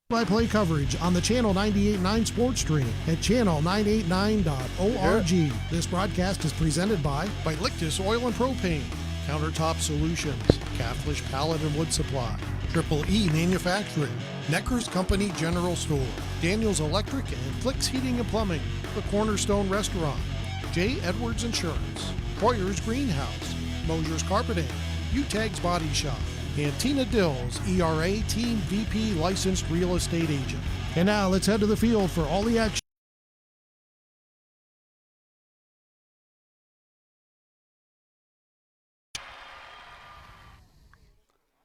Play-by-play coverage on the Channel 98.9 Sports Stream at channel989.org. This broadcast is presented by Lictus Oil and Propane, Countertop Solutions, Caflisch Pallet and Wood Supply, Triple E Manufacturing, Necker's Company General Store, Daniels Electric and Flicks Heating and Plumbing, the Cornerstone Restaurant, J. Edwards Insurance, Hoyer's Greenhouse, Mosher's Carpeting, Utegg's Body Shop, and Tina Dills, ERA Team VP Licensed Real Estate Agent. And now let's head to the field for all the action.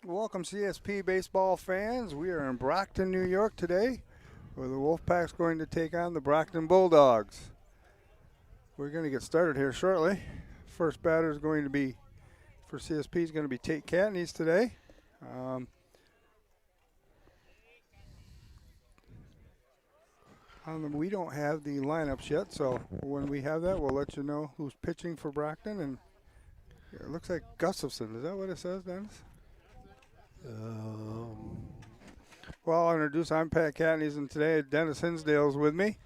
Welcome CSP baseball fans. We are in Brocton, New York today, where the Wolfpack's going to take on the Brocton Bulldogs. We're going to get started here shortly. First batter is going to be, for CSP, is going to be Tate Catanese today. We don't have the lineups yet, so when we have that, we'll let you know who's pitching for Brocton. And it looks like Gustafson. Is that what it says, Dennis? Well, I'll introduce. I'm Pat Catanese, and today Dennis Hinsdale's with me.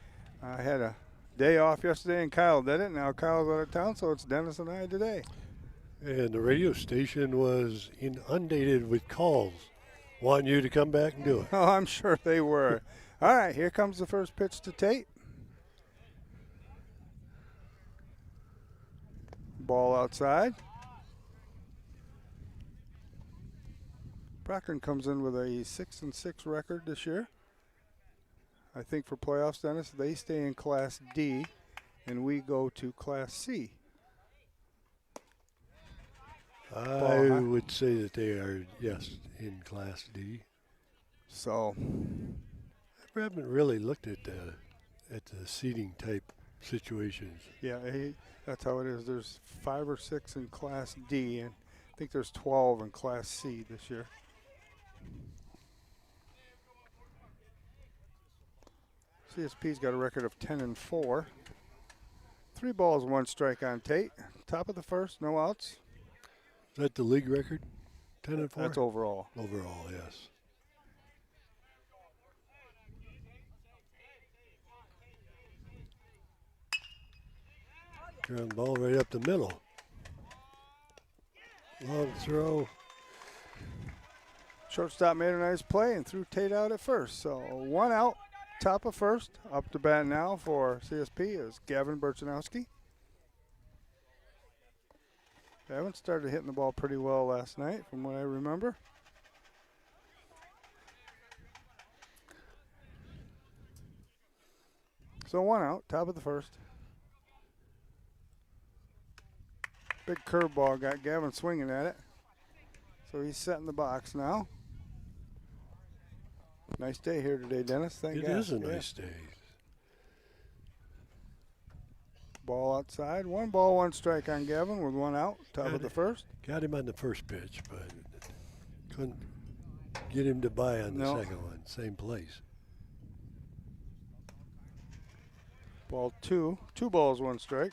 I had a day off yesterday, and Kyle did it. Now Kyle's out of town, so it's Dennis and I today. And the radio station was inundated with calls wanting you to come back and do it. Oh, I'm sure they were. All right, here comes the first pitch to Tate. Ball outside. Brocton comes in with a 6-6 record this year. I think for playoffs, Dennis, they stay in Class D, and we go to Class C. I would say that they are, yes, in Class D. So I haven't really looked at the seating type situations. Yeah, that's how it is. There's 5 or 6 in Class D, and I think there's 12 in Class C this year. CSP's got a record of 10-4. 3 balls, 1 strike on Tate. Top of the first, no outs. Is that the league record? 10-4? That's overall. Overall, yes. Ground ball right up the middle. Long throw. Shortstop made a nice play and threw Tate out at first. So 1 out, top of first. Up to bat now for CSP is Gavin Burchanowski. Gavin started hitting the ball pretty well last night from what I remember. So 1 out, top of the first. Big curveball got Gavin swinging at it. So he's setting the box now. Nice day here today, Dennis. Thank God. It is a nice day. Ball outside. 1 ball, 1 strike on Gavin with 1 out. Top of the first. Got him on the first pitch, but couldn't get him to buy on the second one. Same place. Ball 2. 2 balls, 1 strike.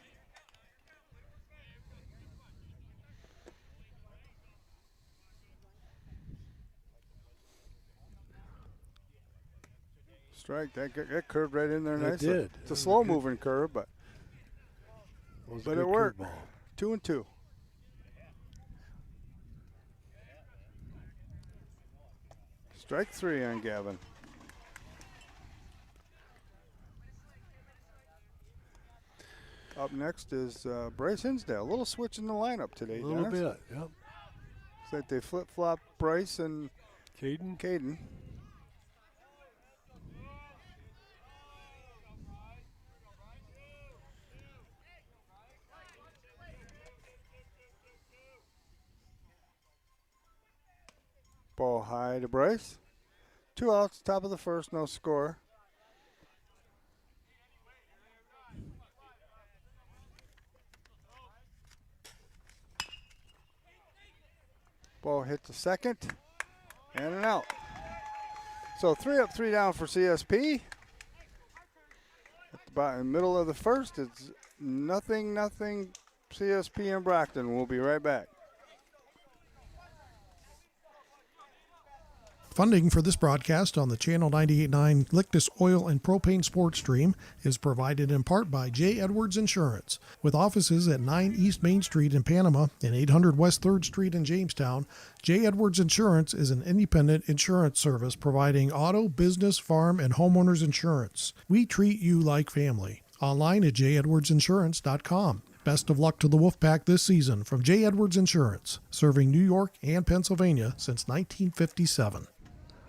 Strike. That curved right in there nicely. It did. It's a slow-moving curve, but it worked. 2-2. Strike 3 on Gavin. Up next is Bryce Hinsdale. A little switch in the lineup today, Dennis. A little bit, yep. It's like they flip-flop Bryce and Caden. Ball high to Bryce. 2 outs, top of the first, no score. Ball hit to second, and an out. So 3 up, 3 down for CSP. At the bottom, middle of the first, it's nothing CSP and Brocton. We'll be right back. Funding for this broadcast on the Channel 98.9 Lictus Oil and Propane Sports Stream is provided in part by J. Edwards Insurance. With offices at 9 East Main Street in Panama and 800 West 3rd Street in Jamestown, J. Edwards Insurance is an independent insurance service providing auto, business, farm, and homeowners insurance. We treat you like family. Online at jedwardsinsurance.com. Best of luck to the Wolfpack this season from J. Edwards Insurance, serving New York and Pennsylvania since 1957.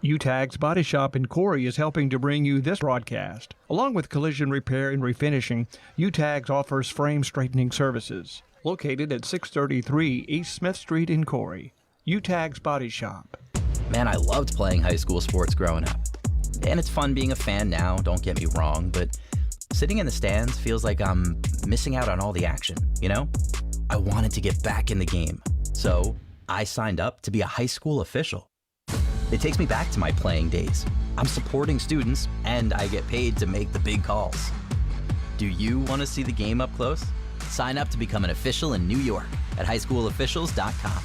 Utegg's Body Shop in Corry is helping to bring you this broadcast. Along with collision repair and refinishing, Utegg offers frame straightening services. Located at 633 East Smith Street in Corry. Utegg's Body Shop. Man, I loved playing high school sports growing up. And it's fun being a fan now, don't get me wrong, but sitting in the stands feels like I'm missing out on all the action, you know? I wanted to get back in the game, so I signed up to be a high school official. It takes me back to my playing days. I'm supporting students, and I get paid to make the big calls. Do you want to see the game up close? Sign up to become an official in New York at highschoolofficials.com.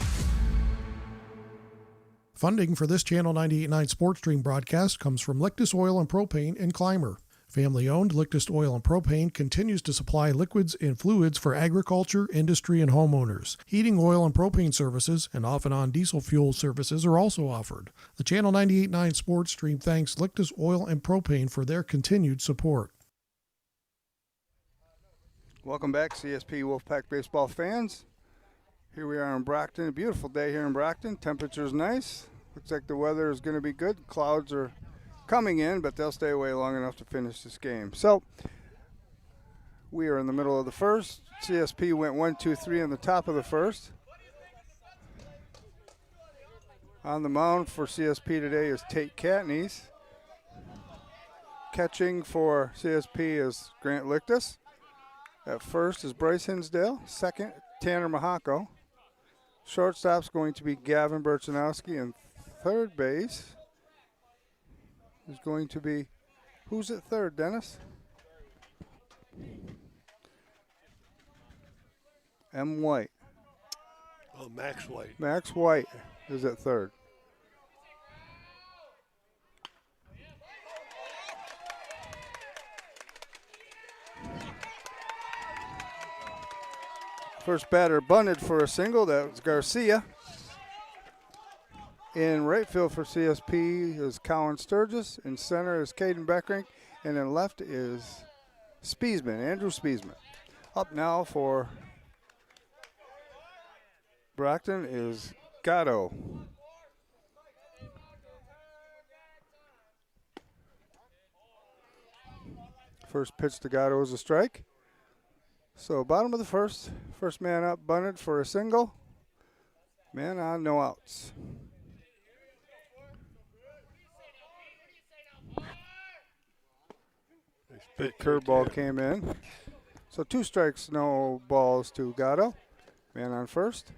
Funding for this Channel 98.9 Sports Stream broadcast comes from Lictus Oil and Propane and Clymer. Family-owned Lictus Oil and Propane continues to supply liquids and fluids for agriculture, industry, and homeowners. Heating oil and propane services and off-and-on diesel fuel services are also offered. The Channel 98.9 Sports Stream thanks Lictus Oil and Propane for their continued support. Welcome back, CSP Wolfpack Baseball fans. Here we are in Brocton. A beautiful day here in Brocton. Temperature's nice. Looks like the weather is going to be good. Clouds are coming in, but they'll stay away long enough to finish this game. So we are in the middle of the first. CSP went 1-2-3 in the top of the first. On the mound for CSP today is Tate Catanese. Catching for CSP is Grant Lictus. At first is Bryce Hinsdale. Second, Tanner Mahako. Shortstop's going to be Gavin Berchanowski, and third base is going to be, who's at third, Dennis? M. White. Oh, Max White. Max White is at third. First batter bunted for a single. That was Garcia. In right field for CSP is Colin Sturgis. In center is Caden Beckrink. And in left is Spiesman, Andrew Spiesman. Up now for Brocton is Gatto. First pitch to Gatto is a strike. So bottom of the first. First man up, bunted for a single. Man on, no outs. Big curveball came in. So 2 strikes, no balls to Gatto. Man on first.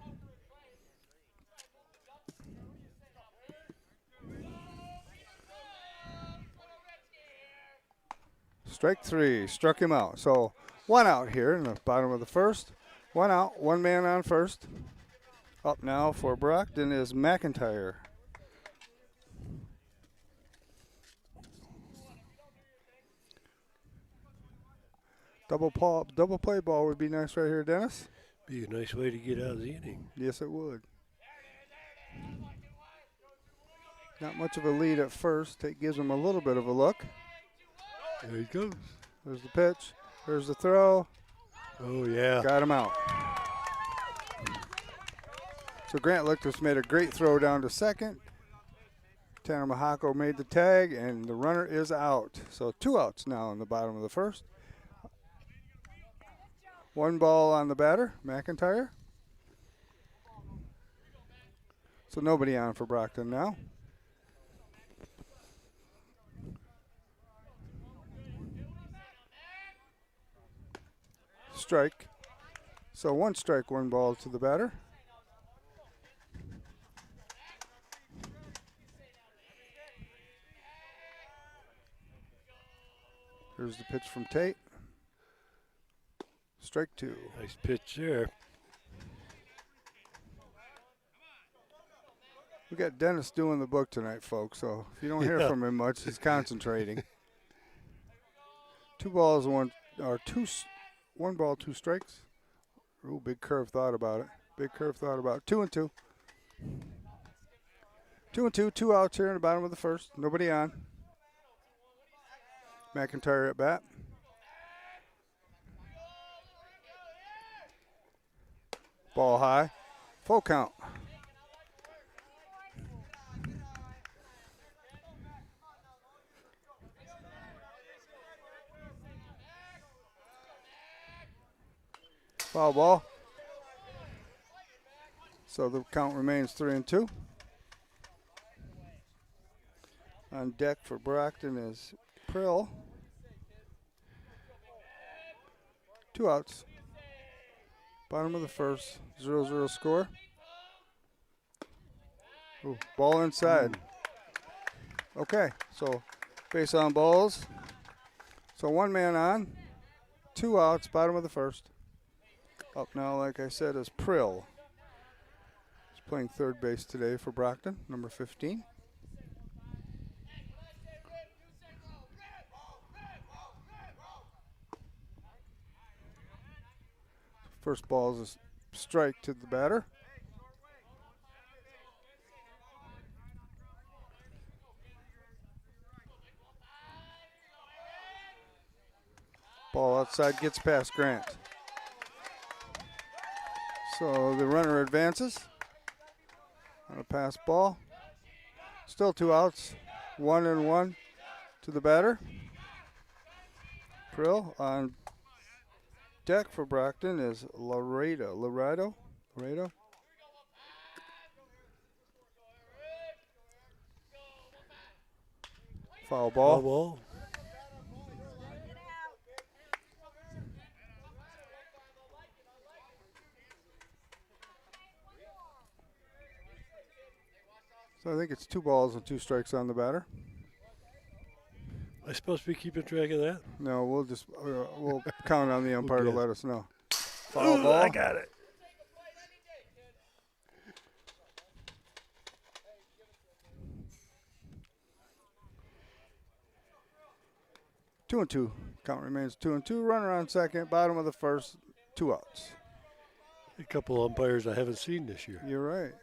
Strike 3, struck him out. So 1 out here in the bottom of the first. 1 out, 1 man on first. Up now for Brocton is McIntyre. Double play ball would be nice right here, Dennis. Be a nice way to get out of the inning. Yes, it would. Not much of a lead at first. It gives him a little bit of a look. There he goes. There's the pitch. There's the throw. Oh, yeah. Got him out. So Grant Lictus made a great throw down to second. Tanner Mahako made the tag, and the runner is out. So 2 outs now in the bottom of the first. 1 ball on the batter, McIntyre. So nobody on for Brocton now. Strike. So 1 strike, 1 ball to the batter. Here's the pitch from Tate. Strike 2. Nice pitch there. We got Dennis doing the book tonight, folks, so if you don't hear from him much, he's concentrating. 2 balls, one ball, 2 strikes. Ooh, big curve thought about it. 2-2. 2-2, 2 outs here in the bottom of the first. Nobody on. McIntyre at bat. Ball high. Full count. Foul ball. So the count remains 3-2. On deck for Brocton is Prill. 2 outs. Bottom of the first, 0-0 score. Ooh, ball inside. Okay, so base on balls. So 1 man on, 2 outs, bottom of the first. Up now, like I said, is Prill. He's playing third base today for Brocton, number 15. First ball is a strike to the batter. Ball outside, gets past Grant. So the runner advances on a pass ball. Still 2 outs, 1-1 to the batter. Prill on deck for Brocton is Laredo. Foul ball. So I think it's 2 balls and 2 strikes on the batter. Am I supposed to be keeping track of that? No, we'll just we'll count on the umpire to Okay. let us know. Foul ball. I got it. Two and two. Count remains 2-2. Runner on second. Bottom of the first. 2 outs. A couple umpires I haven't seen this year. You're right.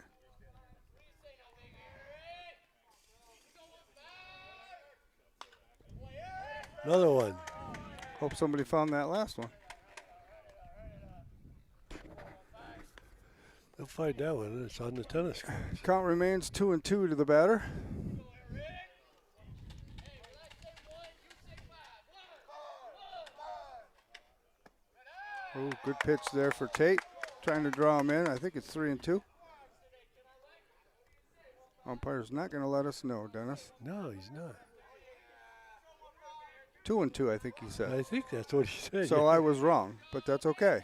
Another one. Hope somebody found that last one. They'll find that one. It's on the tennis courts. Count remains 2-2 to the batter. Oh, good pitch there for Tate. Trying to draw him in. I think it's 3-2. Umpire's not going to let us know, Dennis. No, he's not. 2-2, I think he said. I think that's what he said. So I was wrong, but that's okay.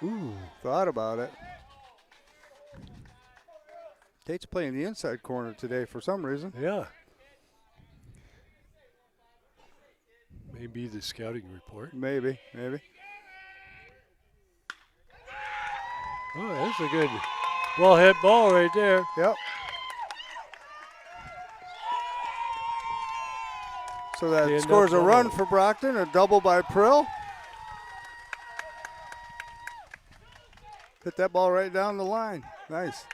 Ooh. Thought about it. Tate's playing the inside corner today for some reason. Yeah. Maybe the scouting report. Maybe. Oh, that's a good well-hit ball right there. Yep. So that Stand scores a up run double. for Brocton, a double by Prill. Hit that ball right down the line. Nice.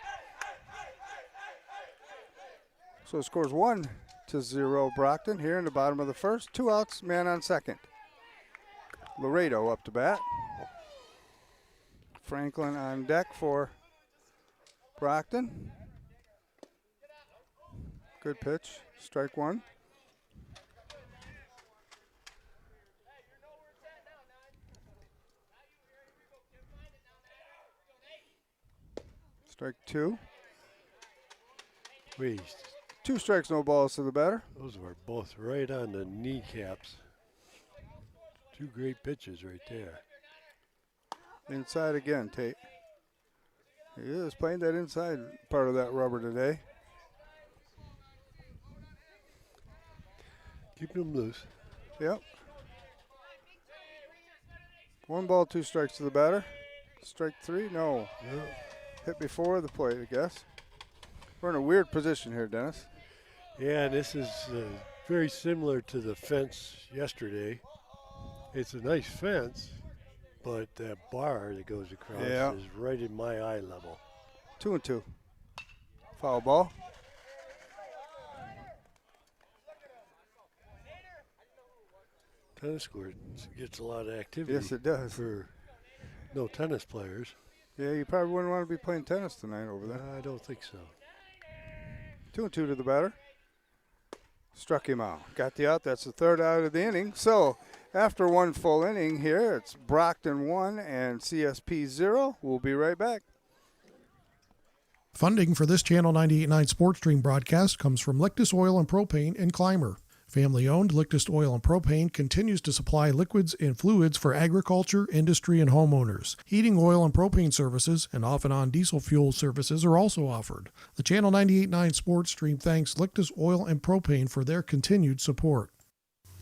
So it scores 1-0 Brocton here in the bottom of the first. 2 outs, man on second. Laredo up to bat. Franklin on deck for Brocton. Good pitch. Strike 1. Strike 2. Wait, 2 strikes, no balls to the batter. those were both right on the kneecaps. 2 great pitches right there. Inside again, Tate. He is playing that inside part of that rubber today. Keeping them loose. Yep. 1 ball, 2 strikes to the batter. Strike 3, no. Yeah. hit before the plate, I guess. We're in a weird position here, Dennis. Yeah, this is very similar to the fence yesterday. It's a nice fence, but that bar that goes across is right in my eye level. 2-2. Foul ball. Tennis court gets a lot of activity. Yes, it does. For no tennis players. Yeah, you probably wouldn't want to be playing tennis tonight over there. I don't think so. 2-2 to the batter. Struck him out. Got the out. That's the third out of the inning. So after one full inning here, it's Brocton 1 and CSP 0. We'll be right back. Funding for this Channel 98.9 Sports Stream broadcast comes from Lictus Oil and Propane and Clymer. Family-owned Lictus Oil and Propane continues to supply liquids and fluids for agriculture, industry, and homeowners. Heating oil and propane services and off-and-on diesel fuel services are also offered. The Channel 98.9 Sports Stream thanks Lictus Oil and Propane for their continued support.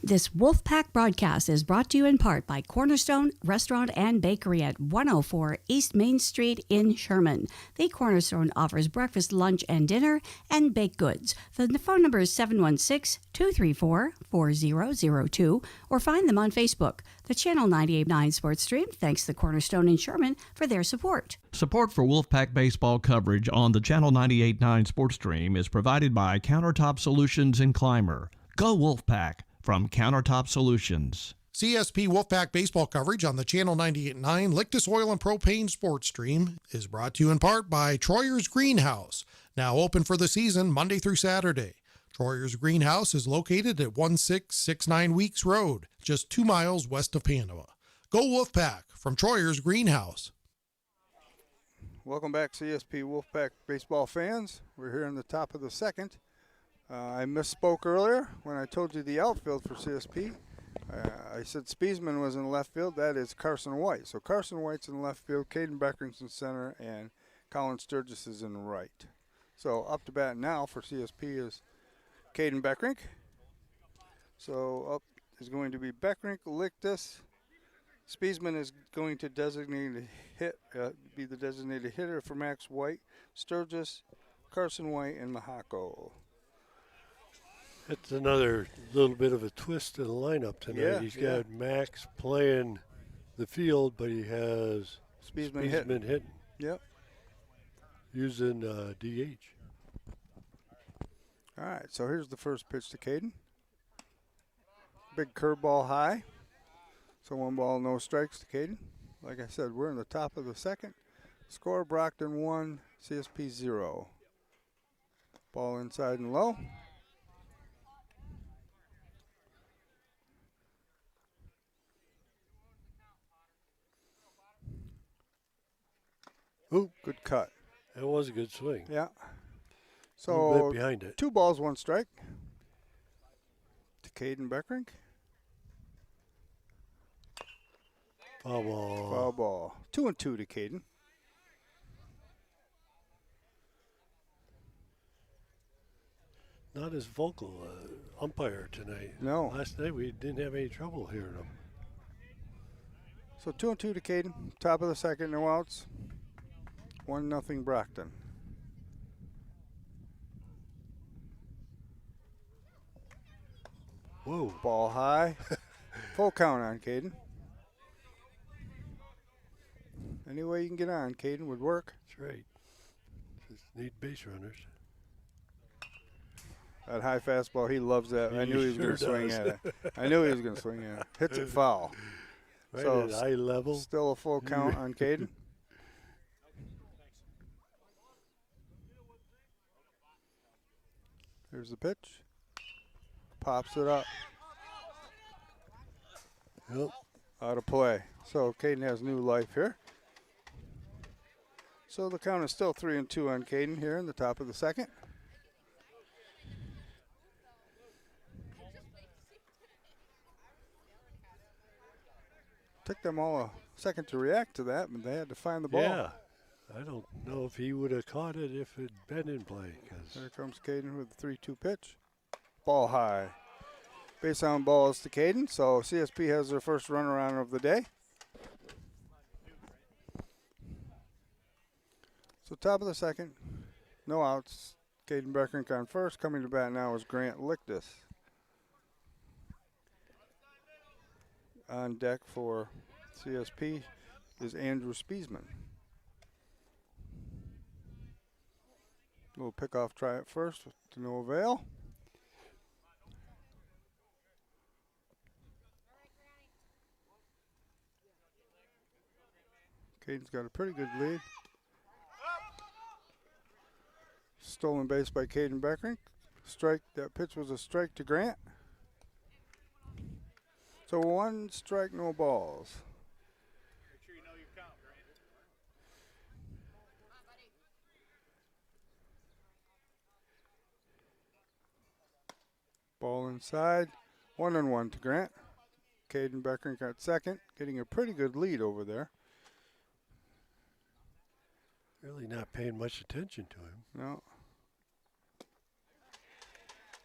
This Wolfpack broadcast is brought to you in part by Cornerstone Restaurant and Bakery at 104 East Main Street in Sherman. The Cornerstone offers breakfast, lunch, and dinner, and baked goods. The phone number is 716-234-4002, or find them on Facebook. The Channel 98.9 Sports Stream thanks the Cornerstone in Sherman for their support. Support for Wolfpack baseball coverage on the Channel 98.9 Sports Stream is provided by Countertop Solutions in Clymer. Go Wolfpack! From Countertop Solutions. CSP Wolfpack baseball coverage on the Channel 98.9 Lictus Oil and Propane Sports Stream is brought to you in part by Troyer's Greenhouse, now open for the season Monday through Saturday. Troyer's Greenhouse is located at 1669 Weeks Road, just 2 miles west of Panama. Go Wolfpack from Troyer's Greenhouse. Welcome back, CSP Wolfpack baseball fans. We're here in the top of the second. I misspoke earlier when I told you the outfield for CSP. I said Spiesman was in left field. That is Carson White. So Carson White's in left field, Caden Beckering's in center, and Colin Sturgis is in right. So up to bat now for CSP is Caden Beckering. So up is going to be Beckering, Lictus. Spiesman is going to be the designated hitter for Max White, Sturgis, Carson White, and Mahako. It's another little bit of a twist in the lineup tonight. Yeah, He's got Max playing the field, but he has Spiesman hitting. Yep. Using DH. All right, so here's the first pitch to Caden. Big curveball high. So 1 ball, no strikes to Caden. Like I said, we're in the top of the second. Score Brocton 1, CSP 0. Ball inside and low. Ooh, good cut. That was a good swing. Yeah. A little So bit behind it. 2 balls, 1 strike to Caden Beckering. Foul ball. Foul ball. 2-2 to Caden. Not as vocal umpire tonight. No. Last night we didn't have any trouble hearing him. So 2-2 to Caden. Top of the second, no outs. 1-0 Brocton. Whoa. Ball high. Full count on Caden. Any way you can get on, Caden, would work. That's right. Just need base runners. That high fastball, he loves that. I knew he was sure going to swing does. at it. I knew he was going to swing at it. Hits it foul. Right So at eye level. Still a full count on Caden. Here's the pitch. Pops it up. Yep. Out of play. So Caden has new life here. So the count is still 3-2 on Caden here in the top of the second. Took them all a second to react to that, but they had to find the ball. Yeah. I don't know if he would have caught it if it had been in play. There comes Caden with the 3-2 pitch. Ball high. Base on balls to Caden, so CSP has their first runaround of the day. So top of the second, no outs. Caden Beckrink on first. Coming to bat now is Grant Lictus. On deck for CSP is Andrew Spiesman. Little pickoff try at first to no avail. Caden's got a pretty good lead. Stolen base by Caden Beckrink. Strike. That pitch was a strike to Grant. So 1 strike, no balls. Make sure you know your count, Grant. Ball inside. 1-1 to Grant. Caden Beckrink at second, getting a pretty good lead over there. Really not paying much attention to him. No.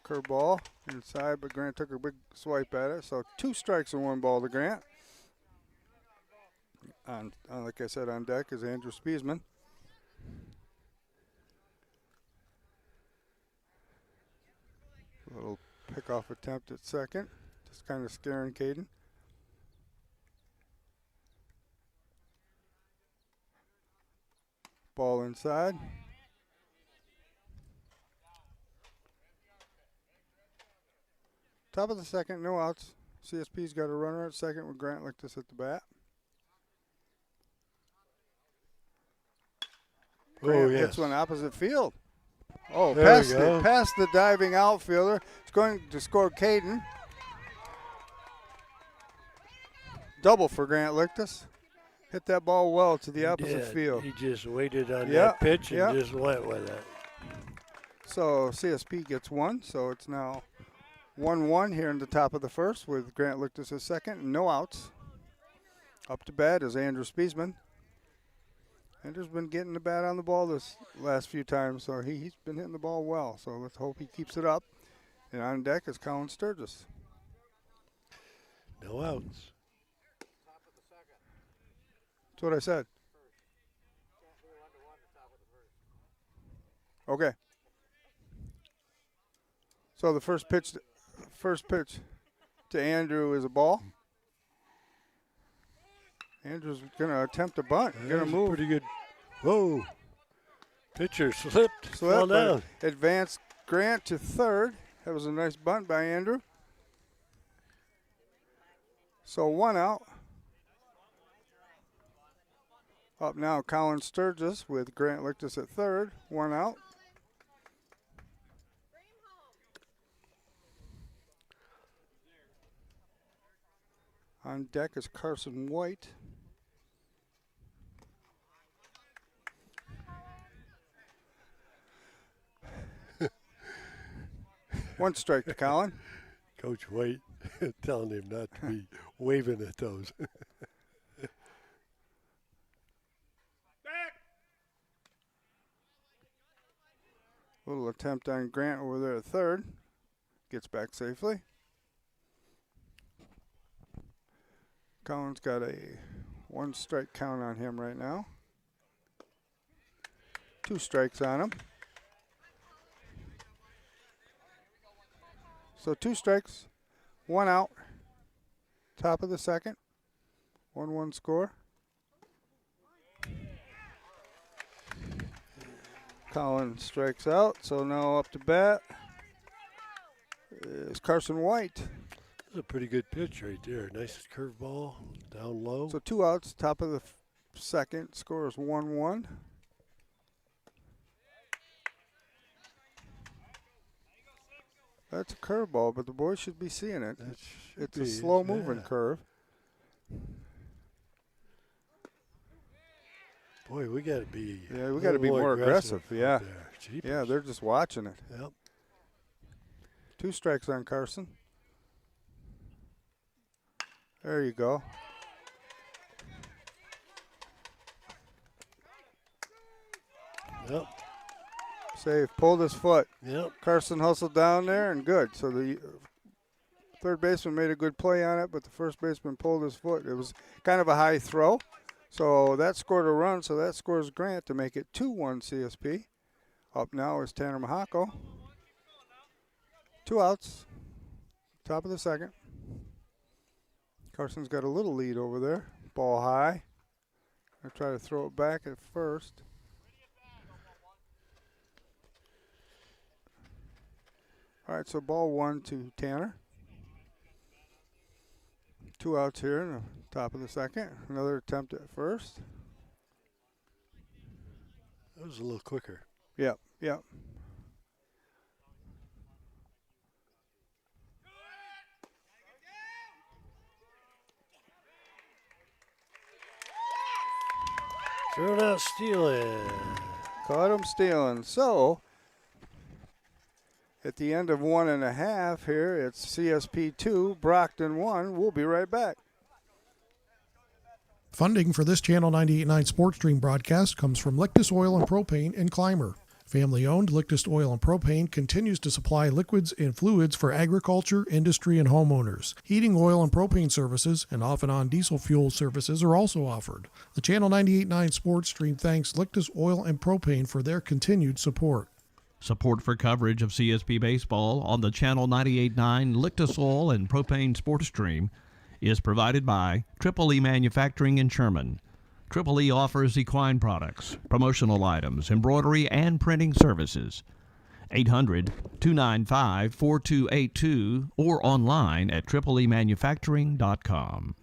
Curveball inside, but Grant took a big swipe at it. So 2 strikes and 1 ball to Grant. Like I said, on deck is Andrew Spiesman. A little pickoff attempt at second, just kind of scaring Caden. Ball inside. Top of the second, no outs. CSP's got a runner at second with Grant Lictus at the bat. Grant hits one opposite field. Oh, past the diving outfielder. It's going to score Caden. Double for Grant Lictus. Hit that ball well to the opposite field. He just waited on that pitch and just went with it. So CSP gets 1, so it's now 1-1 here in the top of the first with Grant Lictus at second and no outs. Up to bat is Andrew Spiesman. Andrew's been getting the bat on the ball this last few times, so he's been hitting the ball well. So let's hope he keeps it up. And on deck is Colin Sturgis. No outs. That's what I said. Okay. So the first pitch to Andrew is a ball. Andrew's going to attempt a bunt. Going to move. Pretty good. Whoa. Pitcher slipped. Fell down. Advanced Grant to third. That was a nice bunt by Andrew. So 1 out. Up now, Colin Sturgis with Grant Lictus at third. 1 out. On deck is Carson White. One strike to Colin. Coach White telling him not to be waving at those. Little attempt on Grant over there at third. Gets back safely. Colin's got a 1 strike count on him right now. 2 strikes on him. So 2 strikes, 1 out. Top of the second. 1-1 score. Colin strikes out, so now up to bat is Carson White. That's a pretty good pitch right there. Nice curveball down low. So 2 outs, top of the second. Score is 1-1. That's a curveball, but the boys should be seeing it. It's a slow-moving curve. Boy, we got to be. Yeah, we got to be more aggressive. Yeah, yeah, they're just watching it. Yep. 2 strikes on Carson. There you go. Yep. Save. Pulled his foot. Yep. Carson hustled down there and good. So the third baseman made a good play on it, but the first baseman pulled his foot. It was kind of a high throw, So that scored a run, so that scores Grant to make it 2-1 CSP. Up now is Tanner Mahako. 2 outs. Top of the second. Carson's got a little lead over there. Ball high. I try to throw it back at first. All right, so ball 1 to Tanner. 2 outs here in the top of the second. Another attempt at first. That was a little quicker. Yep, yep. They're not stealing. Caught him stealing. So, at the end of 1.5 here, it's CSP 2, Brocton 1. We'll be right back. Funding for this Channel 98.9 Sports Stream broadcast comes from Lictus Oil and Propane and Clymer. Family-owned Lictus Oil and Propane continues to supply liquids and fluids for agriculture, industry, and homeowners. Heating oil and propane services and off-and-on diesel fuel services are also offered. The Channel 98.9 Sports Stream thanks Lictus Oil and Propane for their continued support. Support for coverage of CSP Baseball on the Channel 98.9 Lictus Oil and Propane Sports Stream is provided by Triple E Manufacturing in Sherman. Triple E offers equine products, promotional items, embroidery, and printing services. 800-295-4282 or online at tripleemanufacturing.com.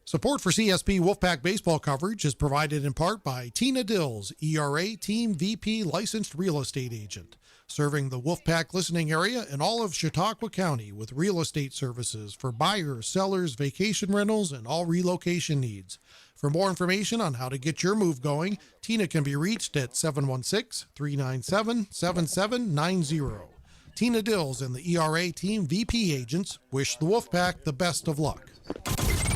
Support for CSP Wolfpack baseball coverage is provided in part by Tina Dills, ERA Team VP licensed real estate agent, serving the Wolfpack listening area in all of Chautauqua County with real estate services for buyers, sellers, vacation rentals, and all relocation needs. For more information on how to get your move going, Tina can be reached at 716-397-7790. Tina Dills and the ERA Team VP agents wish the Wolfpack the best of luck.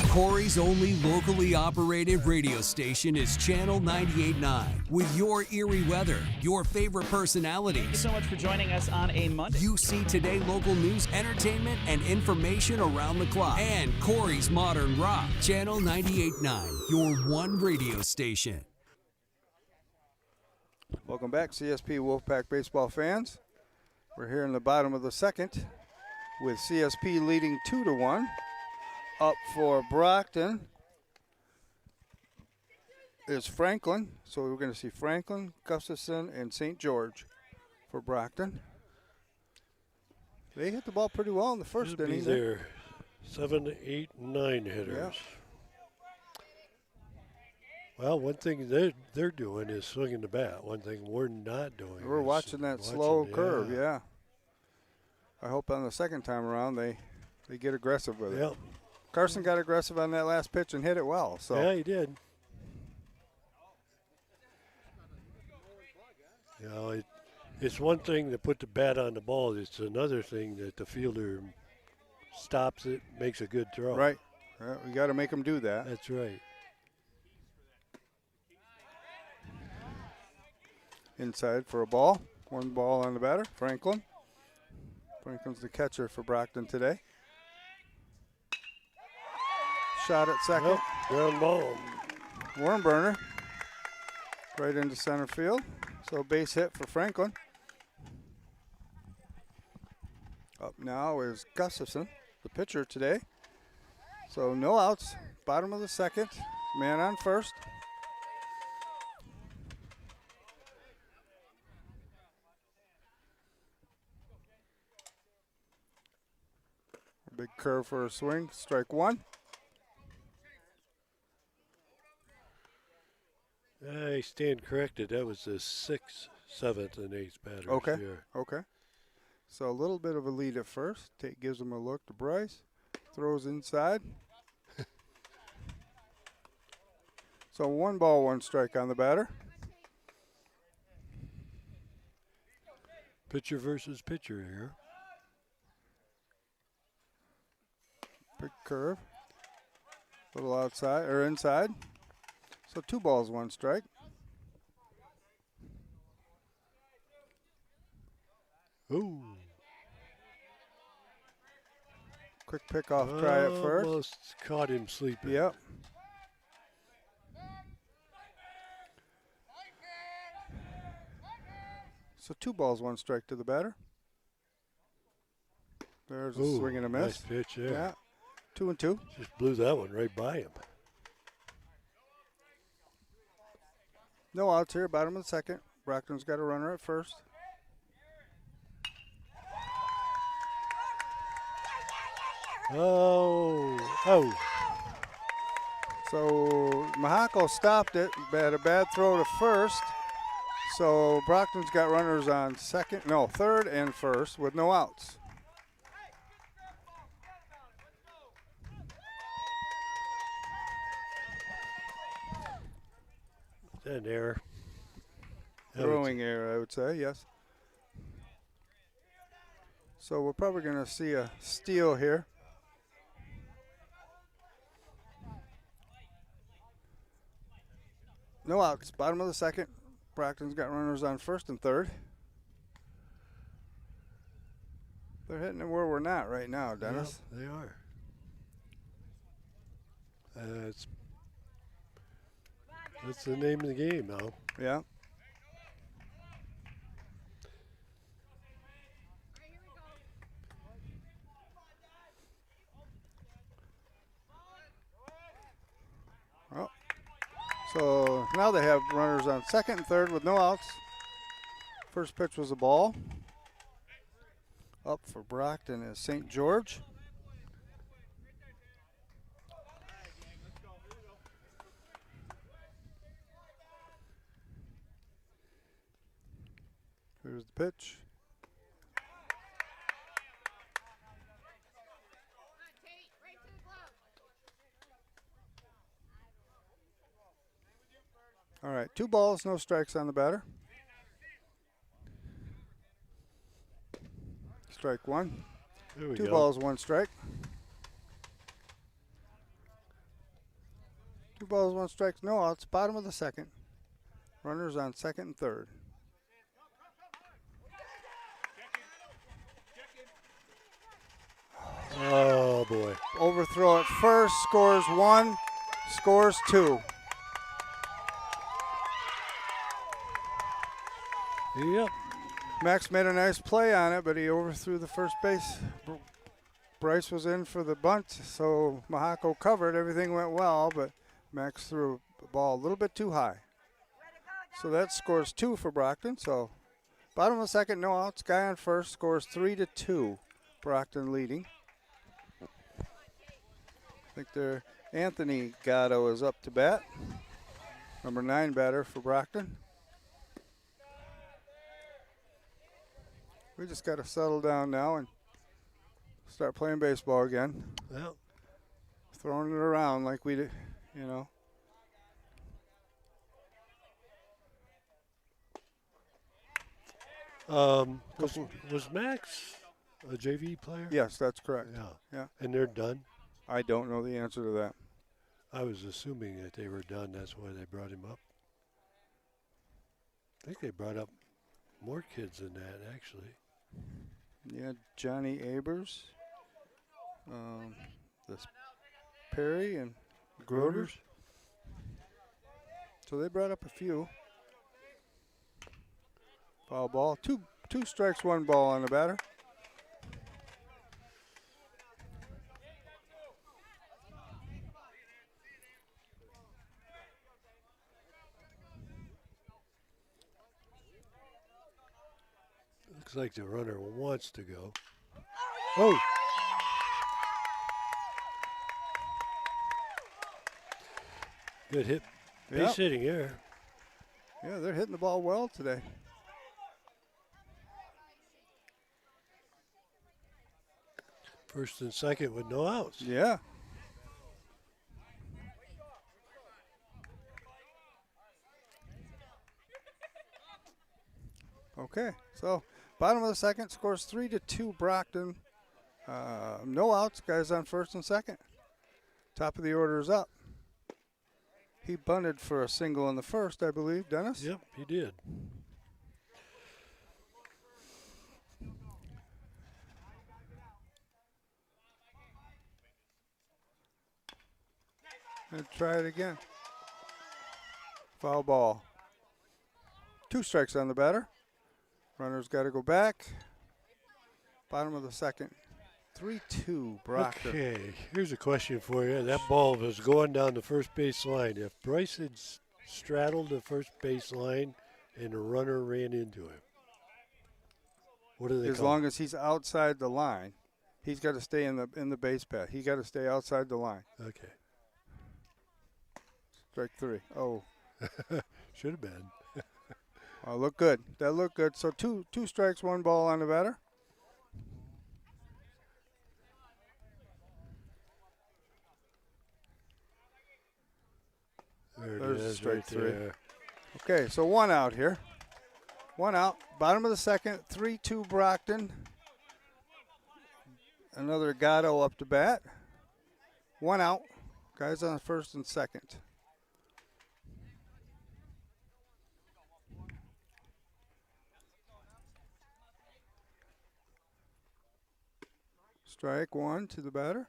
Corry's only locally operated radio station is Channel 98.9. With your eerie weather, your favorite personalities. Thank you so much for joining us on a Monday. You see today local news, entertainment, and information around the clock. And Corry's modern rock. Channel 98.9, your one radio station. Welcome back, CSP Wolfpack baseball fans. We're here in the bottom of the second with CSP leading 2-1. Up for Brocton is Franklin. So we're going to see Franklin, Gustafson, and St. George for Brocton. They hit the ball pretty well in the first It'll be inning. their 7, 8, 9 hitters. Yeah. Well, one thing they're doing is swinging the bat. One thing we're not doing. We're is watching that slow curve, yeah. I hope on the second time around they get aggressive with it. Yep. Carson got aggressive on that last pitch and hit it well. So Yeah, he did. You know, it's one thing to put the bat on the ball. It's another thing that the fielder stops it, makes a good throw. right, we got to make him do that. That's right. Inside for a ball. One ball on the batter, Franklin. Franklin's the catcher for Brocton today. Shot at second. Yep, ground ball. Worm burner. Right into center field. So base hit for Franklin. Up now is Gustafson, the pitcher today. So no outs. Bottom of the second. Man on first. Big curve for a swing. Strike one. I stand corrected. That was the 6th, 7th, and 8th batters. Okay. Here. Okay. So a little bit of a lead at first. Gives him a look to Bryce. Throws inside. So 1 ball, 1 strike on the batter. Pitcher versus pitcher here. Big curve. Little outside or inside. So 2 balls, 1 strike. Ooh. Quick pickoff try at first. Almost caught him sleeping. Yep. So 2 balls, 1 strike to the batter. There's a Ooh, swing and a miss. Nice pitch there. Yeah, 2-2. Just blew that one right by him. No outs here, bottom of the second. Brocton's got a runner at first. Oh. So Mahako stopped it, had a bad throw to first. So Brocton's got runners on third and first with no outs. Is that an error? Throwing error, I would say, yes. So we're probably going to see a steal here. No outs, bottom of the second. Brocton's got runners on first and third. They're hitting it where we're not right now, Dennis. Yeah, they are. That's the name of the game now. Yeah. Well, so now they have runners on second and third with no outs. First pitch was a ball. Up for Brocton is St. George. Here's the pitch. All right, 2 balls, no strikes on the batter. Strike 1. There we 2 go. balls, 1 strike. 2 balls, 1 strike, no outs. Bottom of the second. Runners on second and third. Oh, boy. Overthrow at first, scores 1, scores 2. Yep. Max made a nice play on it, but he overthrew the first base. Bryce was in for the bunt, so Mahako covered. Everything went well, but Max threw the ball a little bit too high. So that scores 2 for Brocton. So bottom of the second, no outs. Guy on first scores 3-2. Brocton leading. I think their Anthony Gatto is up to bat. Number 9 batter for Brocton. We just got to settle down now and start playing baseball again. Well, Throwing it around like we did, you know. Was Max a JV player? Yes, that's correct. Yeah. Yeah. And they're done? I don't know the answer to that. I was assuming that they were done. That's why they brought him up. I think they brought up more kids than that, actually. Yeah, Johnny Abers, this Perry and Groders. So they brought up a few. Foul ball. Two strikes, 1 ball on the batter. Looks like the runner wants to go. Oh! Good hit. Base hitting here. Yeah, they're hitting the ball well today. First and second with no outs. Yeah. Okay, so bottom of the second, scores 3-2 Brocton. No outs, guys on first and second. Top of the order is up. He bunted for a single in the first, I believe, Dennis? Yep, he did. And try it again. Foul ball. 2 strikes on the batter. Runner's got to go back. Bottom of the second. 3-2, Brocton. Okay, here's a question for you. That ball was going down the first base line. If Bryce had straddled the first base line and the runner ran into him, what do they As call long it? as he's outside the line, he's got to stay in the base path. He got to stay outside the line. Okay. Strike 3. Oh, Should have been. oh, look good. That looked good. So two strikes, 1 ball on the batter. There it There's is, strike right 3. there. Okay, so 1 out here. 1 out. Bottom of the second. 3-2 Brocton. Another Gatto up to bat. 1 out. Guys on first and second. Strike 1 to the batter.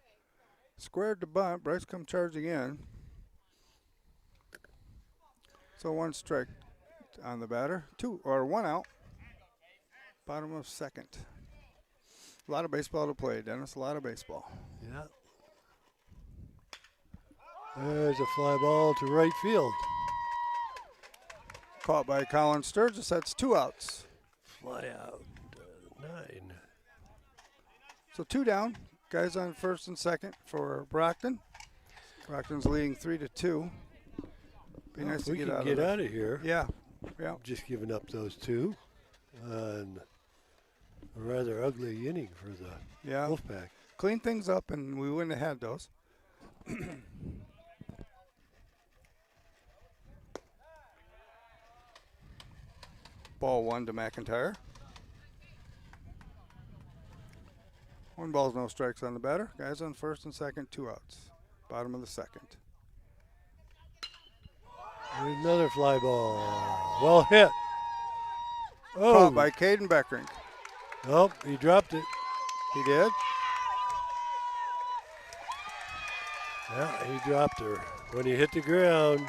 Squared to bunt. Bryce come charging in. So 1 strike on the batter. 1 out. Bottom of second. A lot of baseball to play, Dennis. A lot of baseball. Yeah. There's a fly ball to right field. Caught by Colin Sturgis. That's 2 outs. Fly out. 9. So 2 down. Guys on first and second for Brocton. Brockton's leading 3-2. Be nice If to we get can out get of out of here. Yeah. Yeah. Just giving up those 2. And a rather ugly inning for the Yeah. Wolfpack. Clean things up, and we wouldn't have had those. Ball 1 to McIntyre. 1 ball's no strikes on the batter. Guys on first and second, 2 outs. Bottom of the second. Another fly ball. Well hit. Oh, Caught by Caden Beckrink. nope, he dropped it. He did. Yeah, he dropped her. When he hit the ground,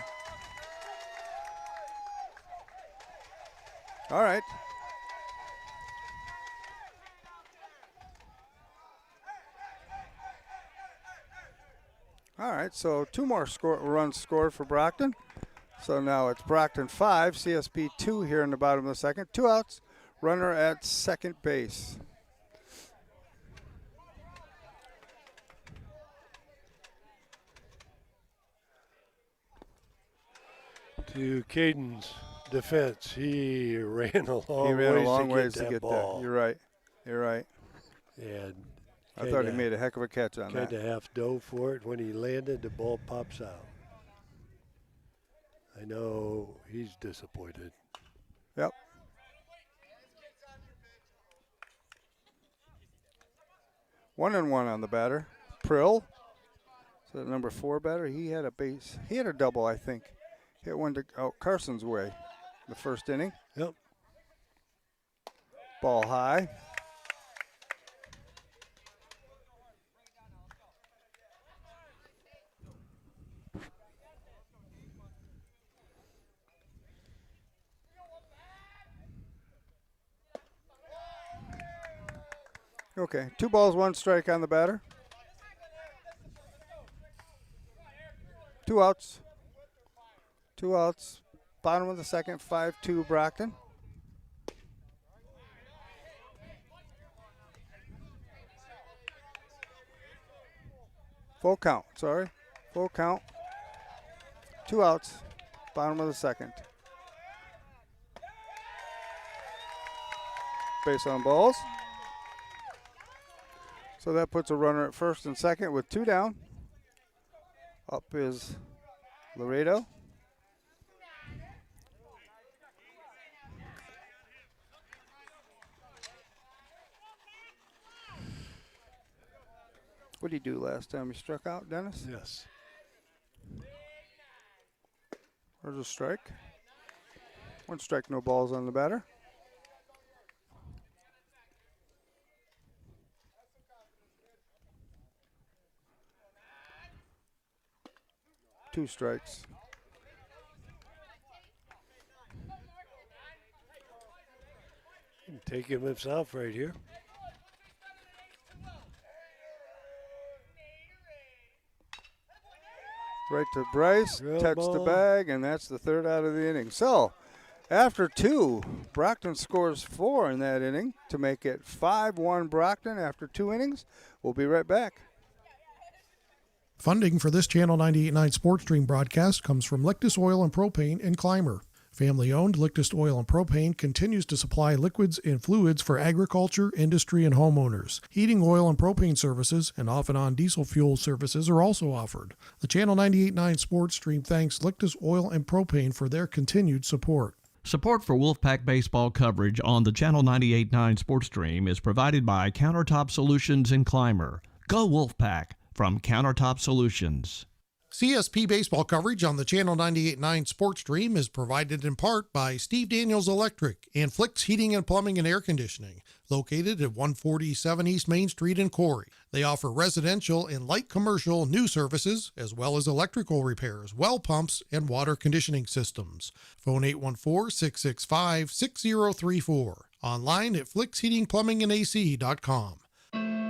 All right. All right, so 2 more runs scored for Brocton. So now it's Brocton 5, CSP 2 here in the bottom of the second. 2 outs, runner at second base. to Caden's defense, he ran a long ways to to get get that ball. that. You're right. You're right. And I thought he made a heck of a catch on that. kind of half dove for it. When he landed, the ball pops out. I know he's disappointed. Yep. One and one on the batter. Prill. So the number 4 batter, he had a base. He had a double, I think. Hit one to Carson's way the first inning. Yep. Ball high. Okay, 2 balls, 1 strike on the batter. 2 outs. 2 outs. Bottom of the second, 5-2 Brocton. Full count, sorry. Full count. 2 outs. Bottom of the second. Base on balls. So that puts a runner at first and second with 2 down. Up is Laredo. What did he do last time he struck out, Dennis? Yes. There's a strike. 1 strike, no balls on the batter. Two strikes. take him himself right here. Right to Bryce, Real touch the ball. bag, and that's the third out of the inning. So, after 2, Brocton scores 4 in that inning to make it 5-1 Brocton after 2 innings. We'll be right back. Funding for this Channel 98.9 Sports Stream broadcast comes from Lictus Oil and Propane and Clymer. Family-owned Lictus Oil and Propane continues to supply liquids and fluids for agriculture, industry, and homeowners. Heating oil and propane services and off-and-on diesel fuel services are also offered. The Channel 98.9 Sports Stream thanks Lictus Oil and Propane for their continued support. Support for Wolfpack baseball coverage on the Channel 98.9 Sports Stream is provided by Countertop Solutions in Clymer. Go Wolfpack from Countertop Solutions. CSP baseball coverage on the Channel 98.9 Sports Stream is provided in part by Steve Daniels Electric and Flicks Heating and Plumbing and Air Conditioning, located at 147 East Main Street in Corry. They offer residential and light commercial new services, as well as electrical repairs, well pumps, and water conditioning systems. Phone 814-665-6034. Online at flicksheatingplumbingandac.com.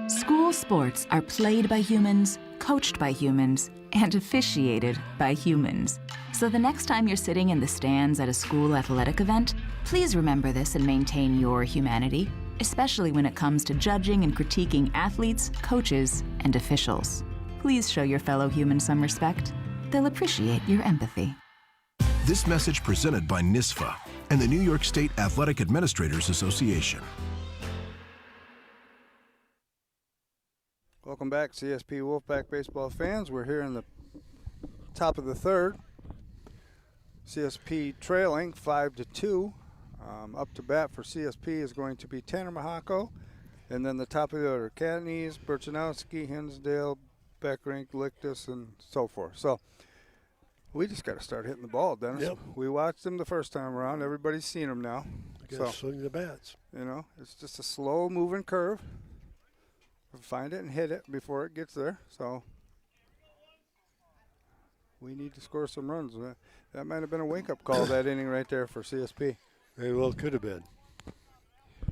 School sports are played by humans, coached by humans, and officiated by humans. So the next time you're sitting in the stands at a school athletic event, please remember this and maintain your humanity, especially when it comes to judging and critiquing athletes, coaches, and officials. Please show your fellow humans some respect. They'll appreciate your empathy. This message presented by NISFA and the New York State Athletic Administrators Association. Welcome back, CSP Wolfpack baseball fans. We're here in the top of the third. CSP trailing 5-2. Up to bat for CSP is going to be Tanner Mahako. And then the top of the order, Catanese, Burchanowski, Hinsdale, Beckrink, Lictus, and so forth. So we just got to start hitting the ball, Dennis. Yep. We watched them the first time around. Everybody's seen them now. Got to swing the bats. You know, it's just a slow-moving curve. Find it and hit it before it gets there. So we need to score some runs. That might have been a wake-up call, that inning right there for CSP. Very well could have been.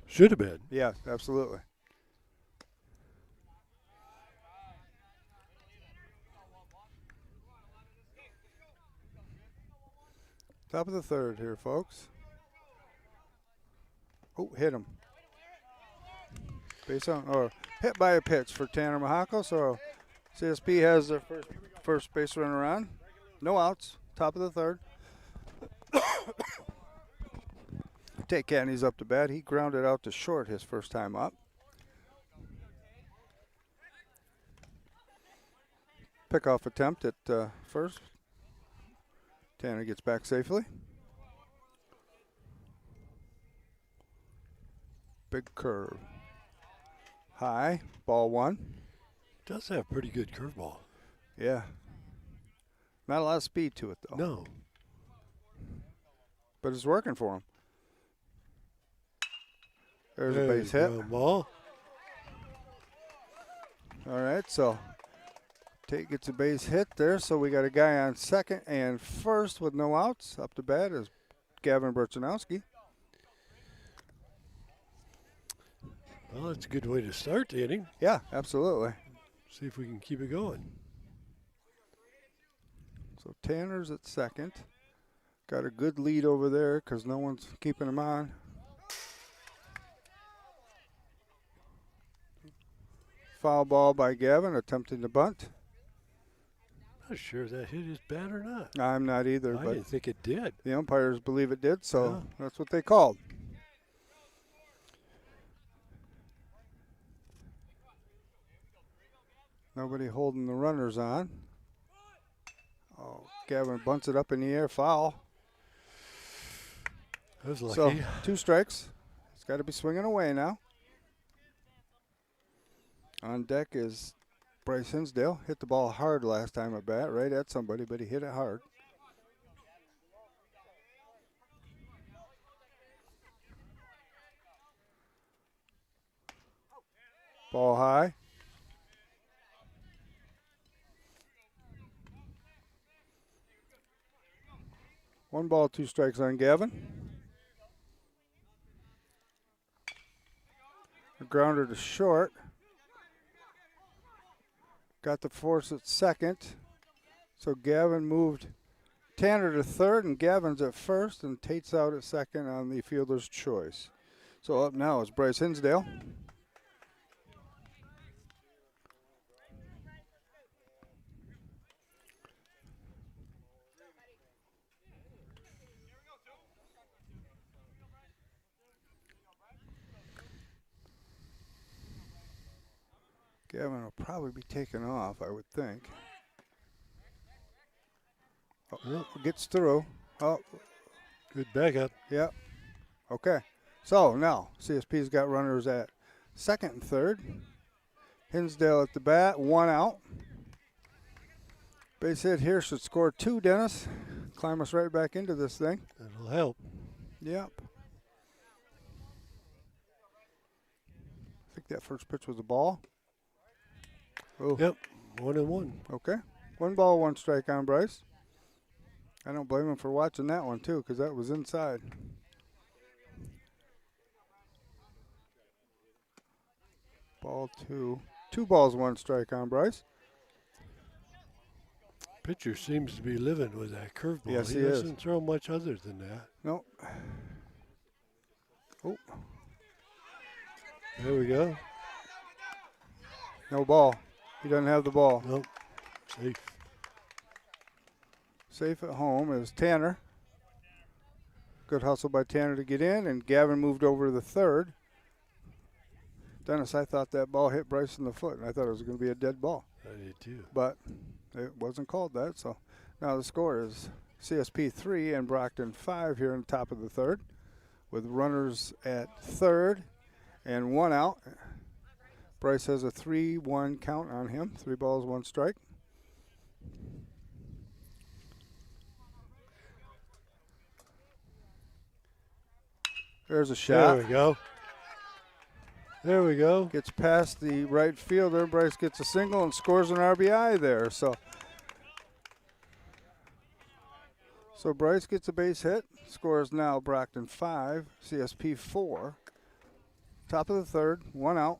Should have been. Yeah, absolutely. Top of the third here, folks. Oh, hit him. Base on, or hit by a pitch for Tanner Mahako. So CSP has their first base runner on. No outs. Top of the third. Take Catanese up to bat. He grounded out to short his first time up. Pickoff attempt at first. Tanner gets back safely. Big curve. High, ball one. Does have pretty good curveball. Yeah. Not a lot of speed to it, though. No. But it's working for him. There's a base hit. Ball. All right, so Tate gets a base hit there, so we got a guy on second and first with no outs. Up to bat is Gavin Burchanowski. Well, that's a good way to start the inning. Yeah, absolutely. See if we can keep it going. So Tanner's at second. Got a good lead over there because no one's keeping him on. Foul ball by Gavin, attempting to bunt. Not sure if that hit his bat or not. I'm not either, I but didn't think it did. the umpires believe it did, so Yeah. that's what they called. Nobody holding the runners on. Oh, Gavin bunts it up in the air, foul. That was lucky. So 2 strikes. It's got to be swinging away now. On deck is Bryce Hinsdale. Hit the ball hard last time at bat, right at somebody, but he hit it hard. Ball high. One ball, 2 strikes on Gavin. grounder to short. Got the force at second. So Gavin moved Tanner to third, and Gavin's at first, and Tate's out at second on the fielder's choice. So up now is Bryce Hinsdale. Gavin will probably be taken off, I would think. Oh, gets through. Oh, Good backup. yep. Okay. So now CSP's got runners at second and third. Hinsdale at the bat, 1 out. Base hit here should score 2, Dennis. Climb us right back into this thing. That'll help. Yep. I think that first pitch was a ball. Oh. Yep, 1-1. Okay. 1 ball, 1 strike on Bryce. I don't blame him for watching that one, too, because that was inside. Ball 2. 2 balls, 1 strike on Bryce. Pitcher seems to be living with that curveball. Yes, he doesn't throw much other than that. Nope. Oh, There we go. no ball. He doesn't have the ball. Nope. Safe. Safe at home is Tanner. Good hustle by Tanner to get in, and Gavin moved over to the third. Dennis, I thought that ball hit Bryce in the foot, and I thought it was going to be a dead ball. I did too. But it wasn't called that, so now the score is CSP 3 and Brocton 5 here in the top of the third, with runners at third and 1 out. Bryce has a 3-1 count on him, 3 balls, 1 strike. There's a shot. There we go. There we go. Gets past the right fielder. Bryce gets a single and scores an RBI there. So Bryce gets a base hit. Scores now Brocton 5, CSP 4. Top of the third, 1 out.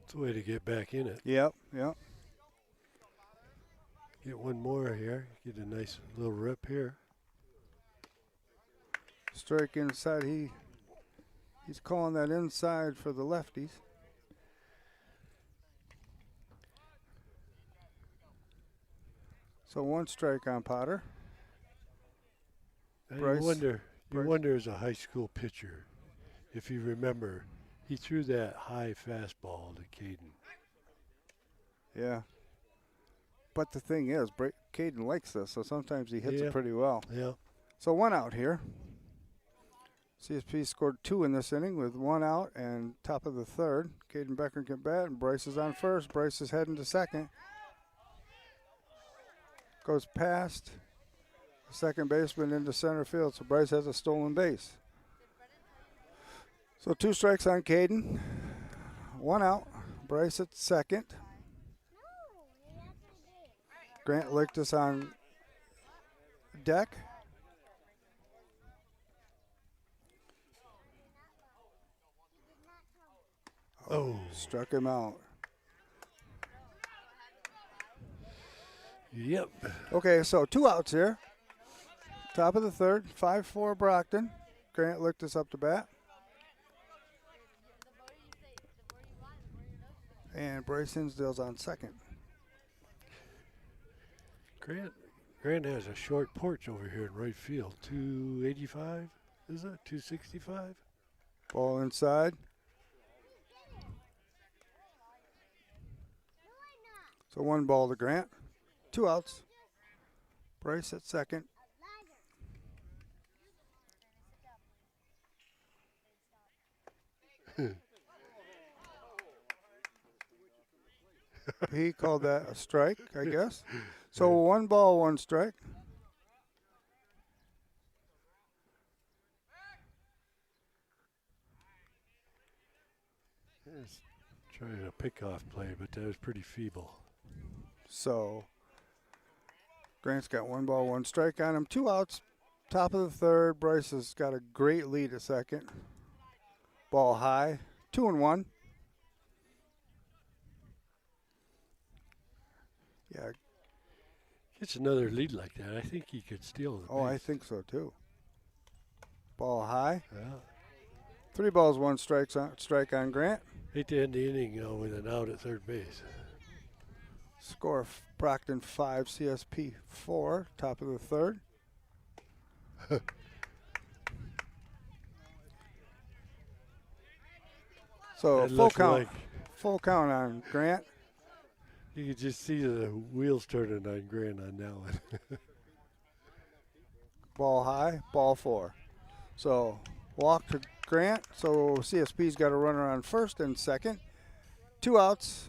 It's a way to get back in it. Yep, yep. Get one more here. Get a nice little rip here. Strike inside. He's calling that inside for the lefties. So 1 strike on Potter. And Bryce. you wonder as a high school pitcher, if you remember, he threw that high fastball to Caden. Yeah. But the thing is, Caden likes this, so sometimes he hits it pretty well. Yeah. So 1 out here. CSP scored 2 in this inning with 1 out and top of the third. Caden Becker can bat, and Bryce is on first. Bryce is heading to second. Goes past the second baseman into center field, so Bryce has a stolen base. So 2 strikes on Caden. 1 out. Bryce at second. Grant Lictus on deck. Oh. Struck him out. Yep. Okay, so 2 outs here. Top of the third, 5-4 Brocton. Grant Lictus up to bat. And Bryce Hinsdale's on second. Grant has a short porch over here in right field. 285, is it? 265? Ball inside. So 1 ball to Grant. 2 outs. Bryce at second. He called that a strike, I guess. So 1 ball, 1 strike. Trying a pickoff play, but that was pretty feeble. So Grant's got 1 ball, 1 strike on him. 2 outs. top of the third. Bryce has got a great lead at second. Ball high, 2-1. Yeah. Gets another lead like that, I think he could steal the base. Oh, I think so too. Ball high. Yeah. 3 balls, 1 strike on Grant. Hate to end the inning with an out at third base. Score Brocton 5, CSP 4, top of the third. So full count on Grant. You could just see the wheels turning on Grant on that one. Ball high, ball 4. So walk to Grant. So CSP's got a runner on first and second. 2 outs.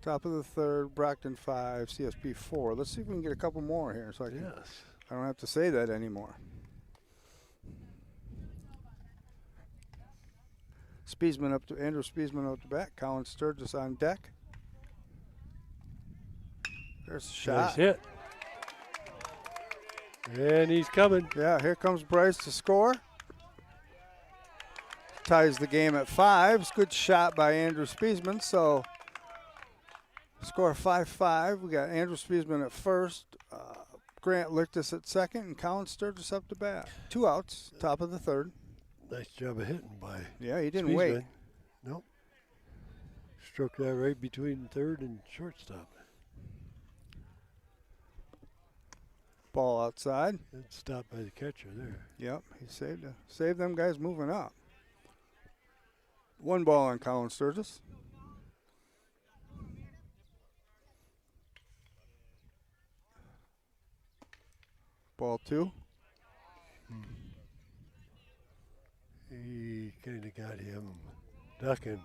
Top of the third, Brocton 5, CSP 4. Let's see if we can get a couple more here so I don't have to say that anymore. Andrew Spiesman up to bat. Colin Sturgis on deck. There's a shot. Nice hit. And he's coming. Yeah, here comes Bryce to score. Ties the game at 5. It's a good shot by Andrew Spiesman. So score 5-5. We got Andrew Spiesman at first, Grant Lictus at second, and Colin Sturgis up to bat. 2 outs, top of the third. Nice job of hitting by Yeah, he didn't Spiesman. wait. Nope. Struck that right between third and shortstop. Ball outside. And stopped by the catcher there. Yep, he saved them guys moving up. 1 ball on Colin Sturgis. Ball 2. He kind of got him ducking.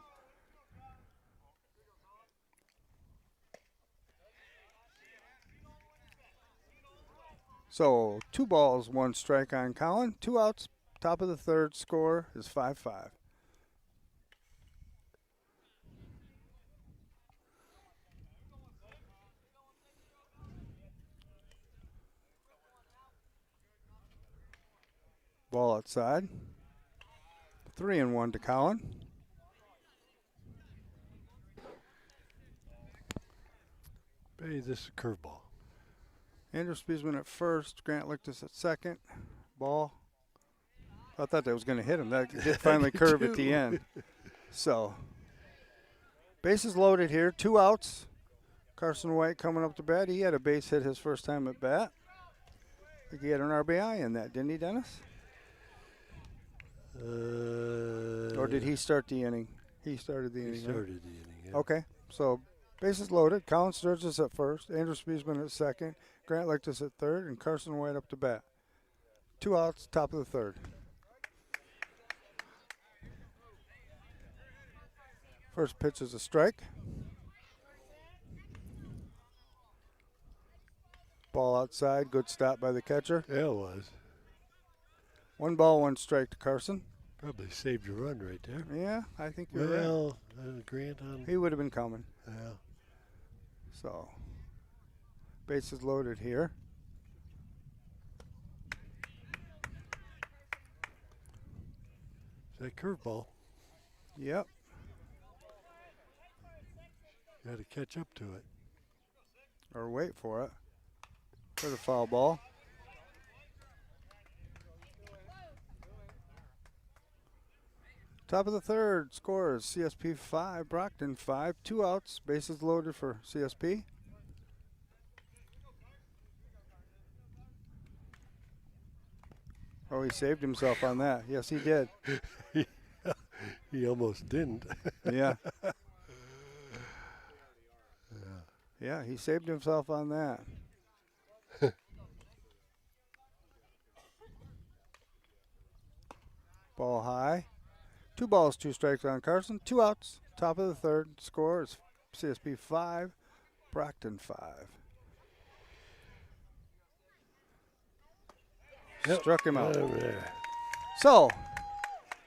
So 2 balls, 1 strike on Colin. 2 outs, top of the third. Score is 5-5. Ball outside. 3-1 to Colin. Hey, this is a curveball. Andrew Spiesman at first. Grant Lictus at second. Ball. I thought that was going to hit him. That did finally curve at the end. So, bases loaded here. 2 outs. Carson White coming up to bat. He had a base hit his first time at bat. I think he had an RBI in that, didn't he, Dennis? Or did he start the inning? He started the inning. He started the inning, yeah. Okay, so bases loaded. Colin Sturgis at first, Andrew Spiesman at second, Grant Lictus at third, and Carson White up to bat. 2 outs, top of the third. First pitch is a strike. Ball outside, good stop by the catcher. Yeah, it was. 1 ball, 1 strike to Carson. Probably saved your run right there. Yeah, I think you're right. Well, Grant on. He would have been coming. Yeah. So, bases loaded here. Is that curveball? Yep. Got to catch up to it. Or wait for it. For the foul ball. Top of the third, score is CSP 5, Brocton 5. 2 outs, bases loaded for CSP. Oh, he saved himself on that. Yes, he did. He almost didn't. Yeah. Yeah, he saved himself on that. Ball high. 2 balls, 2 strikes on Carson. 2 outs. Top of the third. Score is CSP 5, Brocton 5. Yep. Struck him out. There. So,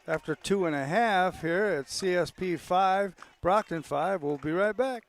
after 2.5 here at CSP 5, Brocton 5, we'll be right back.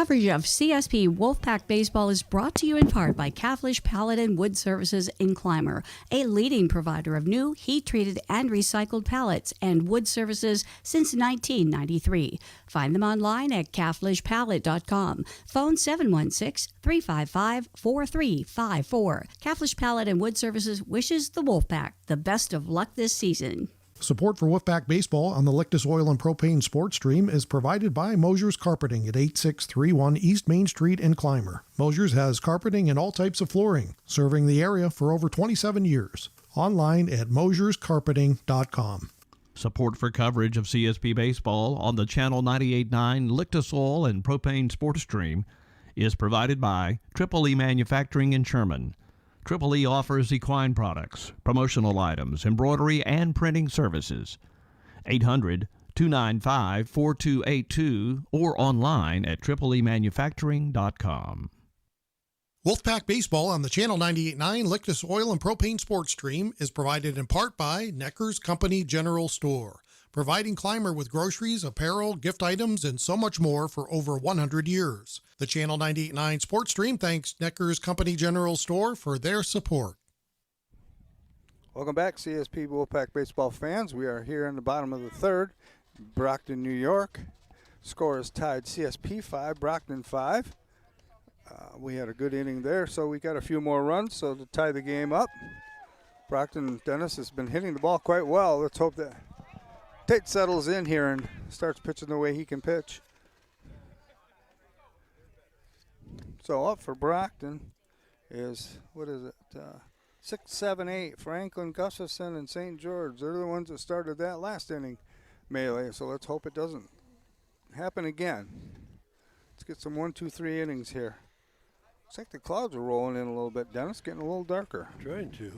Coverage of CSP Wolfpack Baseball is brought to you in part by Caflisch Pallet and Wood Services in Clymer, a leading provider of new, heat-treated, and recycled pallets and wood services since 1993. Find them online at caflischpallet.com. Phone 716-355-4354. Caflisch Pallet and Wood Services wishes the Wolfpack the best of luck this season. Support for Wolfpack Baseball on the Lictus Oil and Propane Sports Stream is provided by Mosher Carpeting at 8631 East Main Street in Clymer. Mosher's has carpeting and all types of flooring, serving the area for over 27 years. Online at mosherscarpeting.com. Support for coverage of CSP Baseball on the Channel 98.9 Lictus Oil and Propane Sports Stream is provided by Triple E Manufacturing in Sherman. Triple E offers equine products, promotional items, embroidery, and printing services. 800-295-4282 or online at tripleemanufacturing.com. Wolfpack Baseball on the Channel 98.9 Lictus Oil and Propane Sports Stream is provided in part by Necker's Company General Store, providing Clymer with groceries, apparel, gift items, and so much more for over 100 years. The Channel 98.9 Sports Stream thanks Necker's Company General Store for their support. Welcome back, CSP Wolfpack Baseball fans. We are here in the bottom of the third, Brocton, New York. Score is tied CSP 5, Brocton 5. We had a good inning there, so we got a few more runs, so to tie the game up. Brocton Dennis has been hitting the ball quite well. Let's hope that Tate settles in here and starts pitching the way he can pitch. So up for Brocton is, 6, 7, 8, Franklin, Gustafson, and St. George. They're the ones that started that last inning melee, so let's hope it doesn't happen again. Let's get some 1, 2, 3 innings here. Looks like the clouds are rolling in a little bit, Dennis, getting a little darker. Trying to.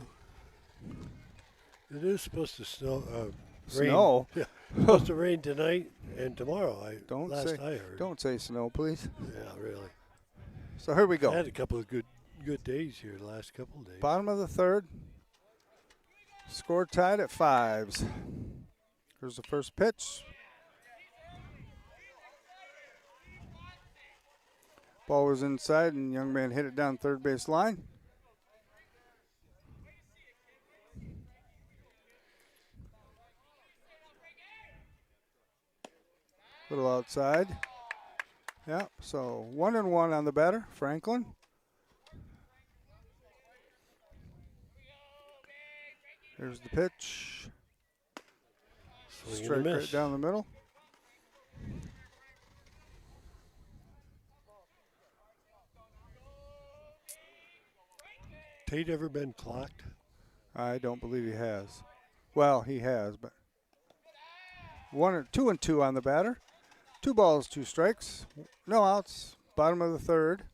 It is supposed to snow. Snow? Yeah, supposed to rain tonight and tomorrow. I heard. Don't say snow, please. Yeah, really. So here we go. I had a couple of good days here the last couple of days. Bottom of the third. Score tied at 5s. Here's the first pitch. Ball was inside, and young man hit it down third base line. Little outside. Yeah, so 1-1 on the batter, Franklin. Here's the pitch. Strike right down the middle. Tate ever been clocked? I don't believe he has. Well, he has, but 2 and 2 on the batter. 2 balls, 2 strikes. No outs. Bottom of the third.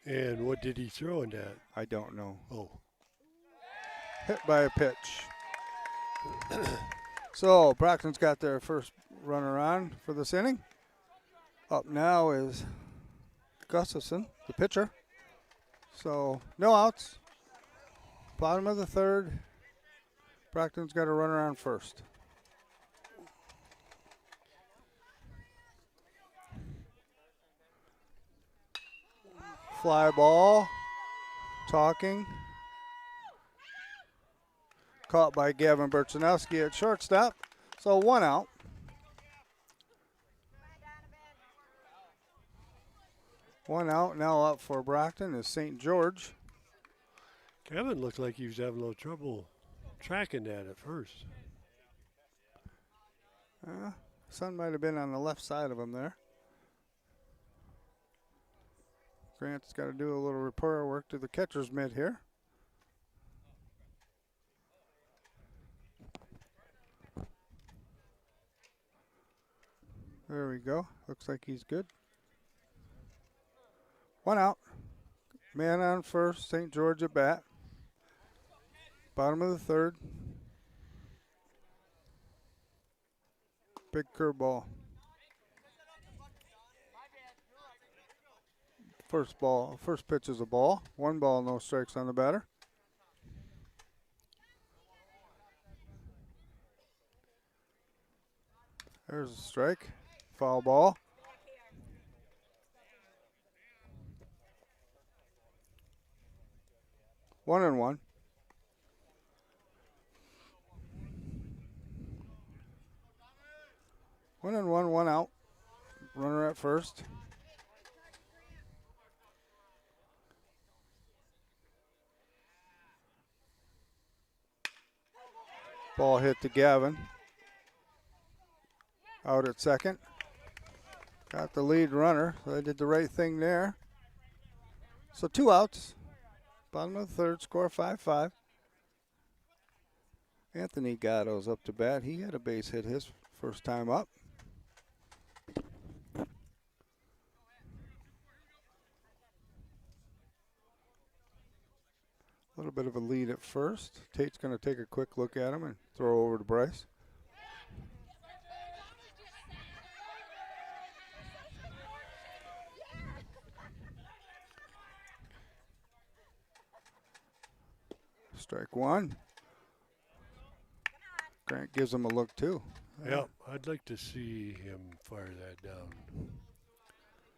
And what did he throw in that? I don't know. Oh. Hit by a pitch. So Brockton's got their first runner on for this inning. Up now is Gustafson, the pitcher. So no outs. Bottom of the third. Brockton's got a runner on first. Fly ball. Talking. Caught by Gavin Berchanowski at shortstop. So 1 out. 1 out. Now up for Brocton is St. George. Kevin looked like he was having a little trouble tracking that at first. Sun might have been on the left side of him there. Grant's got to do a little repair work to the catcher's mitt here. There we go. Looks like he's good. 1 out. Man on first, St. George at bat. Bottom of the third. Big curveball. First pitch is a ball. 1 ball, no strikes on the batter. There's a strike. Foul ball. One and one. One and one, one out. Runner at first. Ball hit to Gavin. Out at second. Got the lead runner, so they did the right thing there. So 2 outs. Bottom of the third, score 5-5. Anthony Gatto's up to bat. He had a base hit his first time up. A little bit of a lead at first. Tate's going to take a quick look at him and throw over to Bryce. Strike one. Grant gives him a look too. Yeah, I'd like to see him fire that down.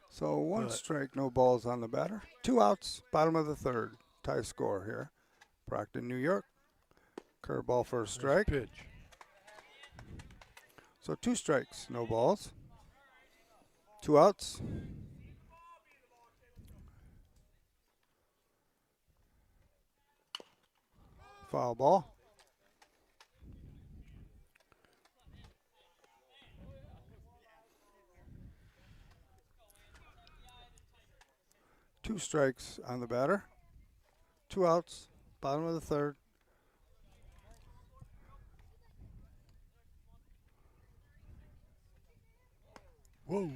So one strike, no balls on the batter. 2 outs, bottom of the third. Tie score here. Brocton, New York. Curveball for a strike. Nice pitch. So 2 strikes, no balls. 2 outs. Foul ball. Two strikes on the batter. 2 outs, bottom of the third. Whoa.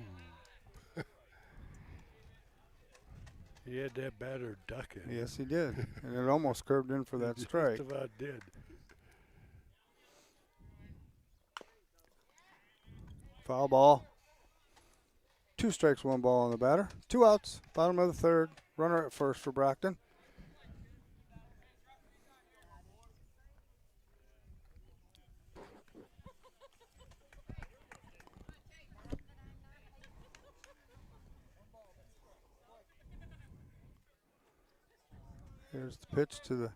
He had that batter ducking. Yes, he did. And it almost curved in for that strike. Just about did. Foul ball. 2 strikes, 1 ball on the batter. 2 outs, bottom of the third. Runner at first for Brocton. Here's the pitch to the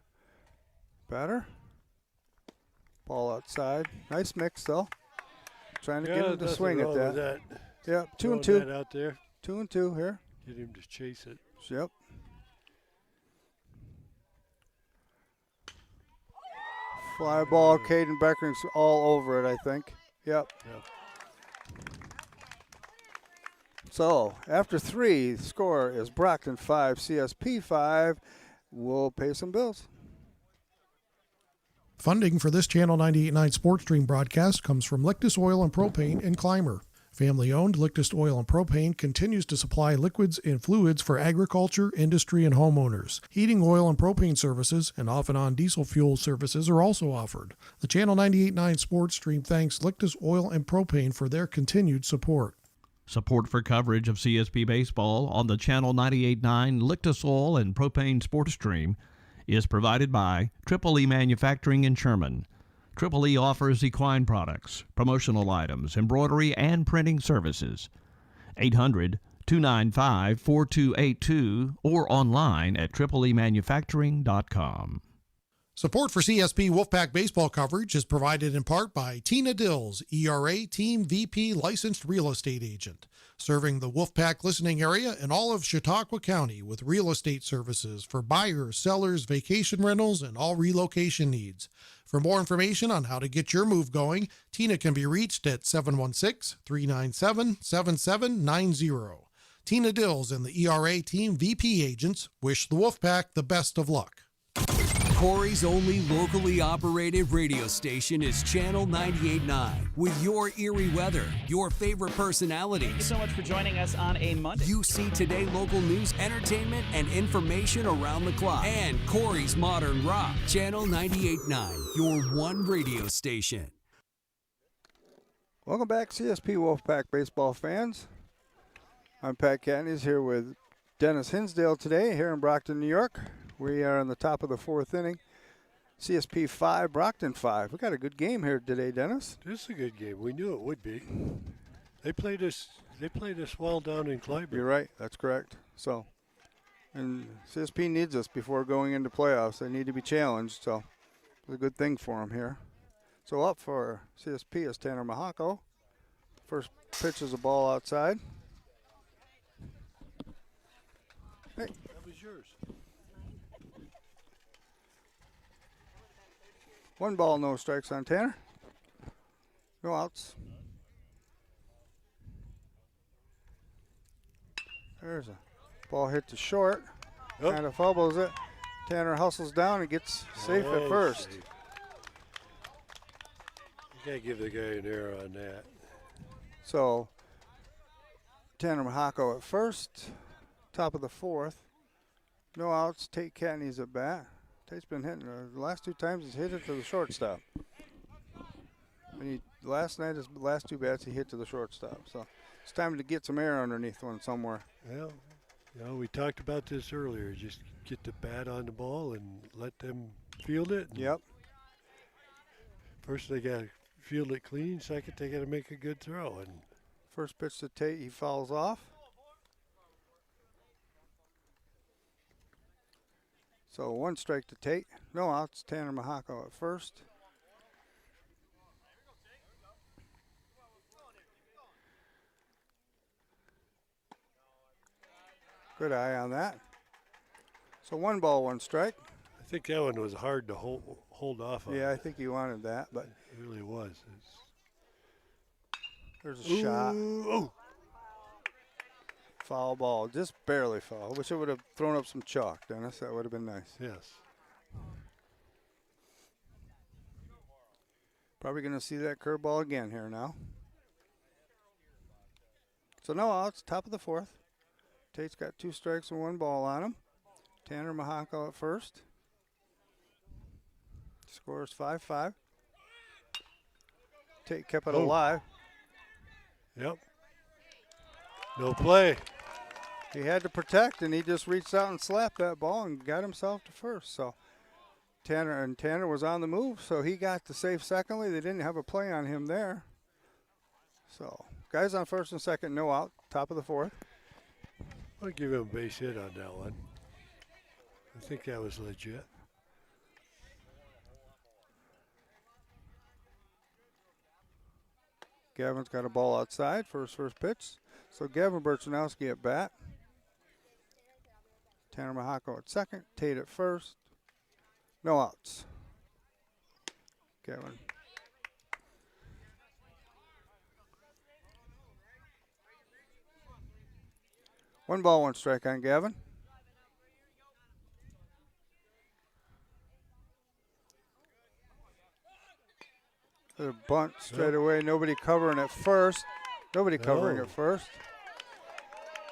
batter. Ball outside. Nice mix though. Trying to get him to swing at that. Yep, 2 and 2. That out there. 2 and 2 here. Get him to chase it. Yep. Fly ball, Caden Beckering's all over it, I think. Yep. So after 3, the score is Brocton 5, CSP 5. We'll pay some bills. Funding for this Channel 98.9 Sports Stream broadcast comes from Lictus Oil and Propane in Clymer. Family-owned Lictus Oil and Propane continues to supply liquids and fluids for agriculture, industry, and homeowners. Heating oil and propane services and off-and-on diesel fuel services are also offered. The Channel 98.9 Sports Stream thanks Lictus Oil and Propane for their continued support. Support for coverage of CSP Baseball on the Channel 98.9 Lictus Oil and Propane Sports Stream is provided by Triple E Manufacturing in Sherman. Triple E offers equine products, promotional items, embroidery, and printing services. 800-295-4282 or online at tripleemanufacturing.com. Support for CSP Wolfpack baseball coverage is provided in part by Tina Dills, ERA Team VP licensed real estate agent, serving the Wolfpack listening area and all of Chautauqua County with real estate services for buyers, sellers, vacation rentals, and all relocation needs. For more information on how to get your move going, Tina can be reached at 716-397-7790. Tina Dills and the ERA Team VP agents wish the Wolfpack the best of luck. Corry's only locally operated radio station is Channel 98.9. With your eerie weather, your favorite personalities. Thank you so much for joining us on a Monday. You see today local news, entertainment, and information around the clock. And Corry's Modern Rock. Channel 98.9, your one radio station. Welcome back, CSP Wolfpack baseball fans. I'm Pat Catanese here with Dennis Hinsdale today here in Brocton, New York. We are in the top of the 4th inning. CSP 5, Brocton 5. We got a good game here today, Dennis. This is a good game. We knew it would be. They played us well down in Clyburn. You're right. That's correct. So, and CSP needs us before going into playoffs. They need to be challenged. So, it's a good thing for them here. So up for CSP is Tanner Mahako. First pitch is a ball outside. Hey. That was yours. 1 ball, no strikes on Tanner. No outs. There's a ball hit to short. Oh. Kind of fumbles it. Tanner hustles down and gets safe at first. Safe. You gotta give the guy an error on that. So Tanner Mahako at first. Top of the 4th. No outs. Tate Catanese at bat. Tate's been hitting the last 2 times he's hit it to the shortstop. Last night, his last 2 bats, he hit to the shortstop. So it's time to get some air underneath one somewhere. Well, you know, we talked about this earlier. Just get the bat on the ball and let them field it. Yep. First, they got to field it clean. Second, they got to make a good throw. And first pitch to Tate, he fouls off. So 1 strike to Tate. No outs. Tanner Mahako at first. Good eye on that. So 1 ball, 1 strike. I think that one was hard to hold off on. Yeah, I think he wanted that, but it really was. There's a shot. Oh. Foul ball, just barely foul. Wish it would have thrown up some chalk, Dennis. That would have been nice. Yes. Probably going to see that curveball again here now. So no outs, top of the 4th. Tate's got 2 strikes and 1 ball on him. Tanner Mahako at first. Scores 5-5. Tate kept it alive. Yep. No play. He had to protect, and he just reached out and slapped that ball and got himself to first. So Tanner was on the move, so he got the safe secondly. They didn't have a play on him there. So guys on first and second, no out, top of the 4th. I'll give him a base hit on that one. I think that was legit. Gavin's got a ball outside for his first pitch. So Gavin Berchanowski at bat. Tanner Mahako at second. Tate at first. No outs. Gavin. One ball, 1 strike on Gavin. A bunt straight away. Nobody covering at first. Nobody covering at first.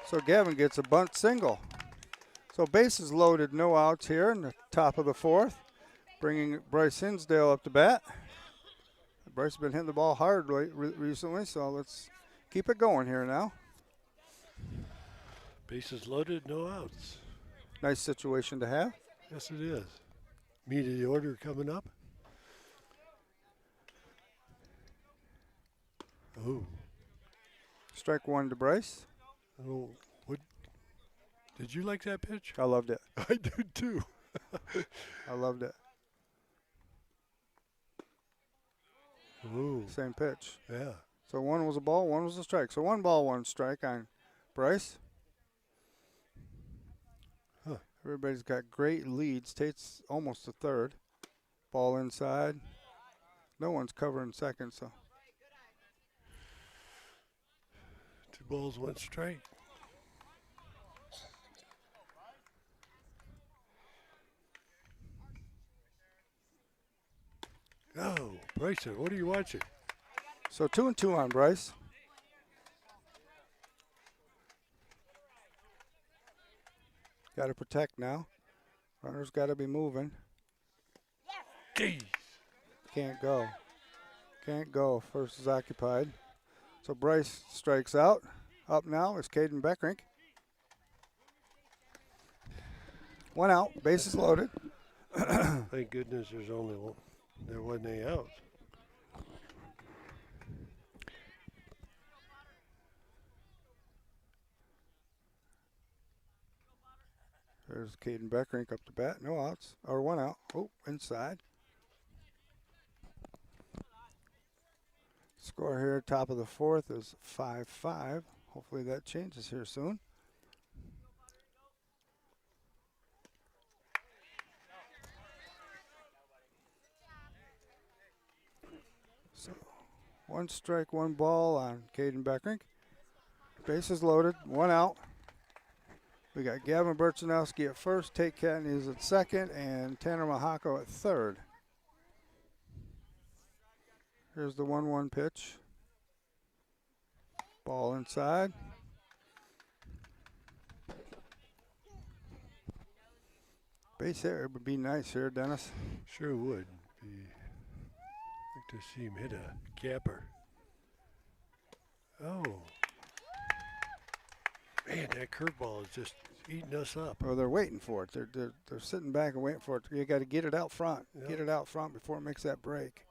So Gavin gets a bunt single. So bases loaded, no outs here in the top of the 4th. Bringing Bryce Hinsdale up to bat. Bryce has been hitting the ball hard recently, so let's keep it going here now. Bases loaded, no outs. Nice situation to have. Yes, it is. Meat of the order coming up. Oh. Strike 1 to Bryce. Oh, what? Did you like that pitch? I loved it. I did too. I loved it. Ooh. Same pitch. Yeah. So 1 was a ball, 1 was a strike. So 1 ball, 1 strike on Bryce. Huh. Everybody's got great leads. Tate's almost a third. Ball inside. No one's covering second, so. 2 balls, 1 strike. Oh, Bryson, what are you watching? So 2-2 on Bryce. Got to protect now. Runner's got to be moving. Jeez. Can't go. Can't go. First is occupied. So Bryce strikes out. Up now is Caden Beckrink. 1 out. Bases loaded. Thank goodness there wasn't any outs. There's Caden Beckrink up to bat. No outs. Or one out. Oh, inside. Score here, top of the fourth, is 5-5. Hopefully that changes here soon. So, 1 strike, 1 ball on Caden Beckrink. Bases loaded, 1 out. We got Gavin Berchanowski at first, Tate Catanese at second, and Tanner Mahako at third. Here's the 1-1 pitch. Ball inside. Base hit would be nice here, Dennis. Sure would. Like to see him hit a gapper. Oh. Man, that curveball is just eating us up. Oh, they're waiting for it. They're sitting back and waiting for it. You got to get it out front. Yep. Get it out front before it makes that break.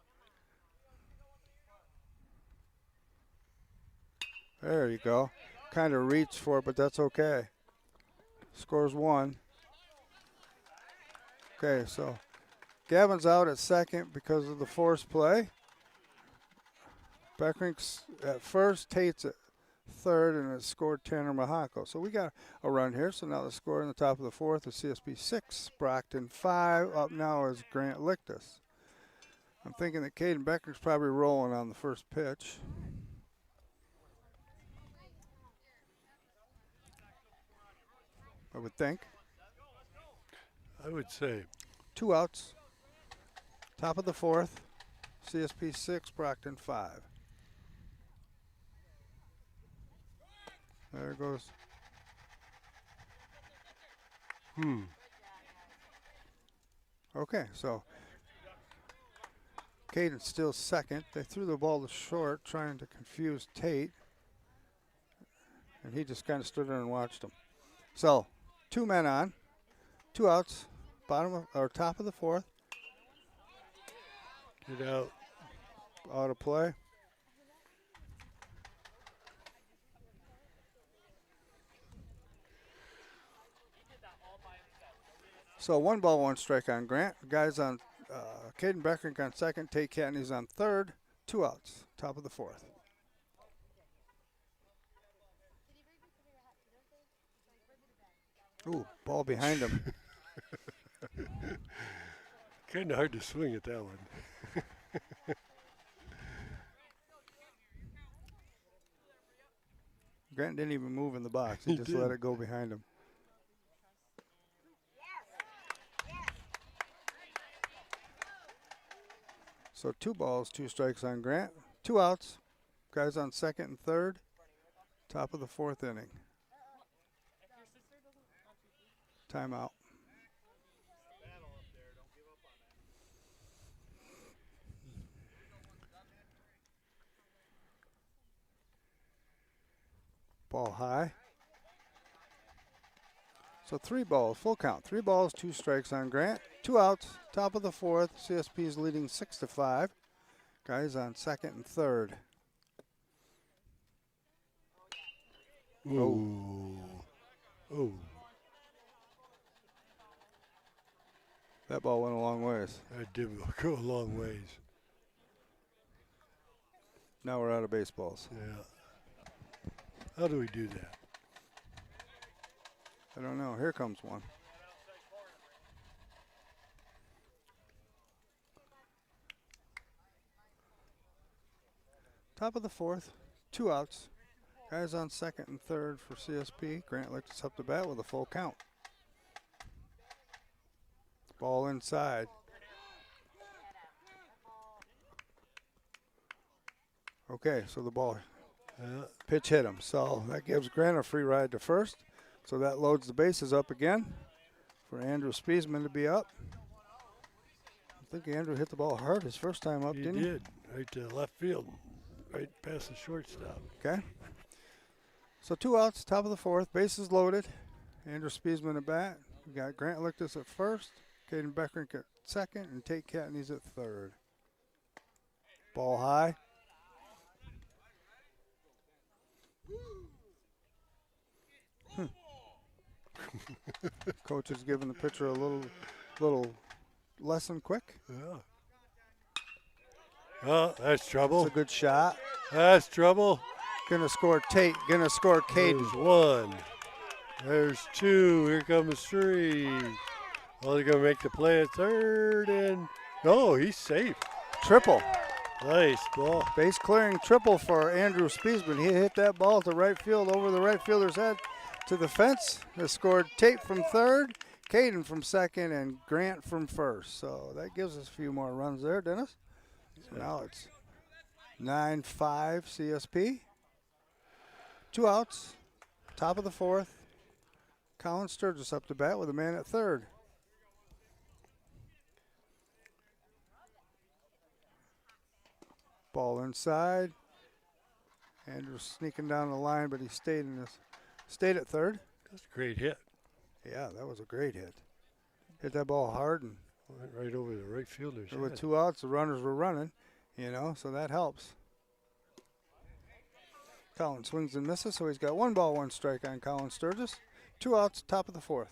There you go. Kind of reached for it, but that's okay. Scores 1. Okay, so Gavin's out at second because of the forced play. Beckrink's at first, Tate's at third, and it scored Tanner Mahako. So we got a run here. So now the score in the top of the fourth is CSP 6, Brocton 5. Up now is Grant Lictus. I'm thinking that Caden Becker's probably rolling on the first pitch. I would think. I would say. 2 outs. Top of the fourth. CSP 6, Brocton 5. There goes. Okay, so Caden's still second. They threw the ball to short, trying to confuse Tate. And he just kind of stood there and watched him. So, 2 men on, 2 outs, top of the fourth. Get out. Out of play. So 1 ball, 1 strike on Grant. Guys on Caden Beckrink on second, Tate Catanese on third. 2 outs, top of the fourth. Ooh, ball behind him. Kind of hard to swing at that one. Grant didn't even move in the box. He just let it go behind him. So 2 balls, 2 strikes on Grant. 2 outs. Guys on second and third. Top of the fourth inning. Timeout. Ball high. So 3 balls, full count. 3 balls, 2 strikes on Grant. 2 outs, top of the fourth. CSP is leading 6-5. Guys on second and third. Ooh. Oh. That ball went a long ways. That did go a long ways. Now we're out of baseballs. Yeah. How do we do that? I don't know. Here comes one. Top of the fourth, 2 outs. Guys on second and third for CSP. Grant Lictus up to bat with a full count. Ball inside. Okay, so the ball pitch hit him. So that gives Grant a free ride to first. So that loads the bases up again for Andrew Spiesman to be up. I think Andrew hit the ball hard his first time up, didn't he? He did, right to left field, right past the shortstop. Okay. So 2 outs, top of the fourth, bases loaded. Andrew Spiesman at bat. We got Grant Lictus at first, Caden Beckrink at second and Tate Catanese at third. Ball high. Coach is giving the pitcher a little lesson quick. Yeah. Oh, that's trouble. It's a good shot. That's trouble. Gonna score Tate. Gonna score Caden. There's one. There's two. Here comes three. Oh, they're gonna make the play at third, and oh, he's safe. Triple. Nice ball. Base clearing triple for Andrew Spiesman. He hit that ball to right field over the right fielder's head to the fence. Has scored Tate from third, Caden from second, and Grant from first. So that gives us a few more runs there, Dennis. So now it's 9-5 CSP. 2 outs. Top of the fourth. Colin Sturgis up to bat with a man at third. Ball inside. Andrew sneaking down the line, but he stayed at third. That's a great hit. Yeah, that was a great hit. Hit that ball hard and went right over the right fielder's head. With 2 outs, the runners were running, so that helps. Colin swings and misses, so he's got 1 ball, 1 strike on Colin Sturgis. 2 outs, top of the fourth.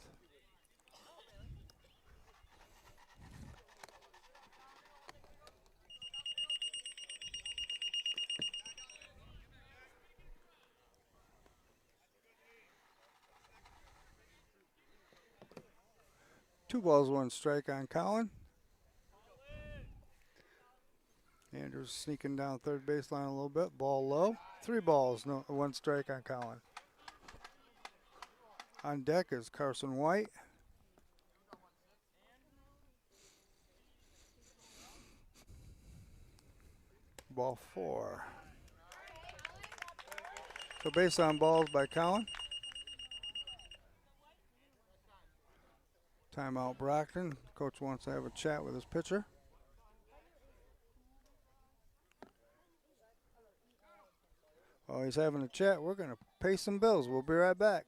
Two balls, 1 strike on Colin. Andrews sneaking down third baseline a little bit. Ball low. 3 balls, 1 strike on Colin. On deck is Carson White. Ball 4. So base on balls by Colin. Timeout Brocton. Coach wants to have a chat with his pitcher. While he's having a chat, we're going to pay some bills. We'll be right back.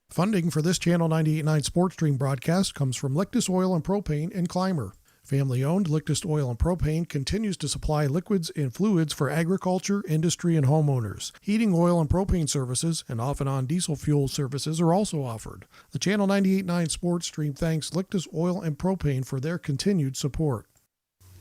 Funding for this Channel 98.9 Sports Stream broadcast comes from Lictus Oil and Propane and Clymer. Family-owned Lictus Oil and Propane continues to supply liquids and fluids for agriculture, industry, and homeowners. Heating oil and propane services and off-and-on diesel fuel services are also offered. The Channel 98.9 Sports Stream thanks Lictus Oil and Propane for their continued support.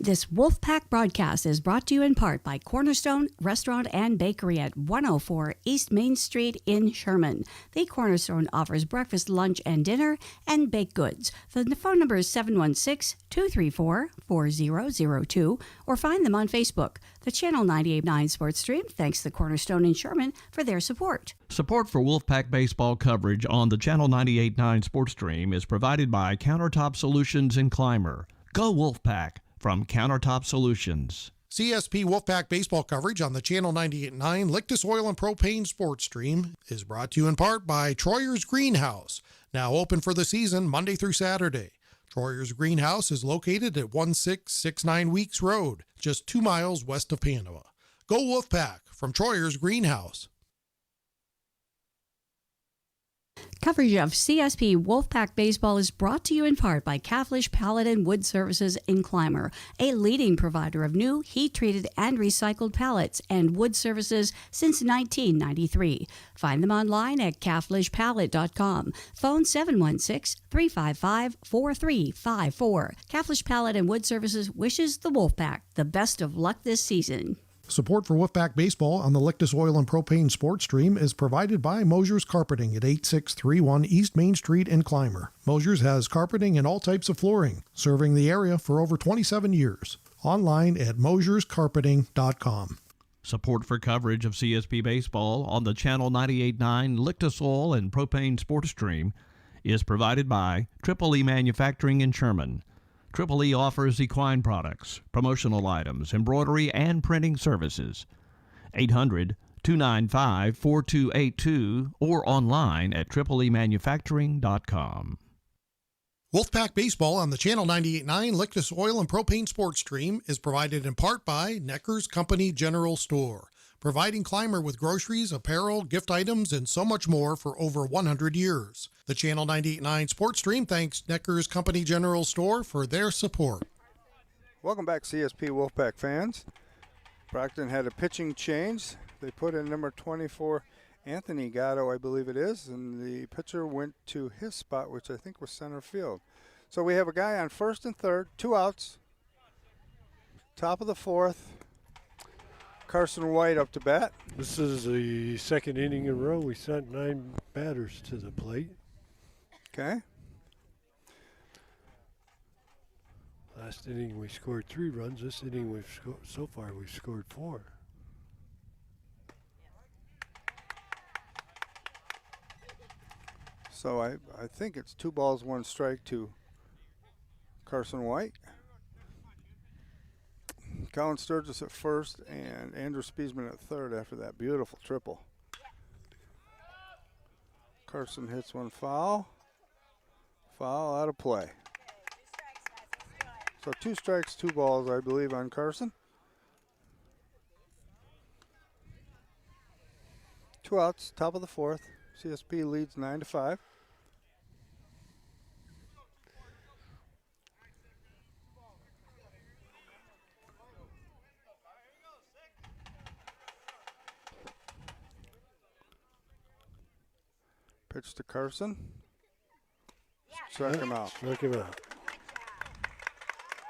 This Wolfpack broadcast is brought to you in part by Cornerstone Restaurant and Bakery at 104 East Main Street in Sherman. The Cornerstone offers breakfast, lunch, and dinner, and baked goods. The phone number is 716-234-4002, or find them on Facebook. The Channel 98.9 Sports Stream thanks the Cornerstone in Sherman for their support. Support for Wolfpack baseball coverage on the Channel 98.9 Sports Stream is provided by Countertop Solutions in Clymer. Go Wolfpack! From Countertop Solutions. CSP Wolfpack baseball coverage on the Channel 98.9 Lictus Oil and Propane Sports Stream is brought to you in part by Troyer's Greenhouse, now open for the season Monday through Saturday. Troyer's Greenhouse is located at 1669 Weeks Road, just 2 miles west of Panama. Go Wolfpack from Troyer's Greenhouse. Coverage of CSP Wolfpack Baseball is brought to you in part by Caflisch Pallet and Wood Services in Clymer, a leading provider of new, heat-treated, and recycled pallets and wood services since 1993. Find them online at caflischpallet.com. Phone 716-355-4354. Caflisch Pallet and Wood Services wishes the Wolfpack the best of luck this season. Support for Wolfpack Baseball on the Lictus Oil and Propane Sports Stream is provided by Mosher Carpeting at 8631 East Main Street in Clymer. Mosher's has carpeting and all types of flooring, serving the area for over 27 years. Online at mosherscarpeting.com. Support for coverage of CSP Baseball on the Channel 98.9 Lictus Oil and Propane Sports Stream is provided by Triple E Manufacturing in Sherman. Triple E offers equine products, promotional items, embroidery, and printing services. 800-295-4282 or online at tripleemanufacturing.com. Wolfpack Baseball on the Channel 98.9 Lictus Oil and Propane Sports Stream is provided in part by Necker's Company General Store. providing Clymer with groceries, apparel, gift items, and so much more for over 100 years. The Channel 98.9 Sports Stream thanks Necker's Company General Store for their support. Welcome back, CSP Wolfpack fans. Brocton had a pitching change. They put in number 24, Anthony Gatto, I believe it is, and the pitcher went to his spot, which I think was center field. So we have a guy on first and third, 2 outs. Top of the fourth, Carson White up to bat. This is the second inning in a row. We sent 9 batters to the plate. Okay. Last inning we scored 3 runs. This inning so far we've scored 4. So I think it's 2 balls, 1 strike to Carson White. Colin Sturgis at first and Andrew Spiesman at third after that beautiful triple. Carson hits one foul. Foul out of play. So 2 strikes, 2 balls, I believe, on Carson. 2 outs, top of the fourth. CSP leads 9-5. Pitch to Carson. Struck him out. Struck him out.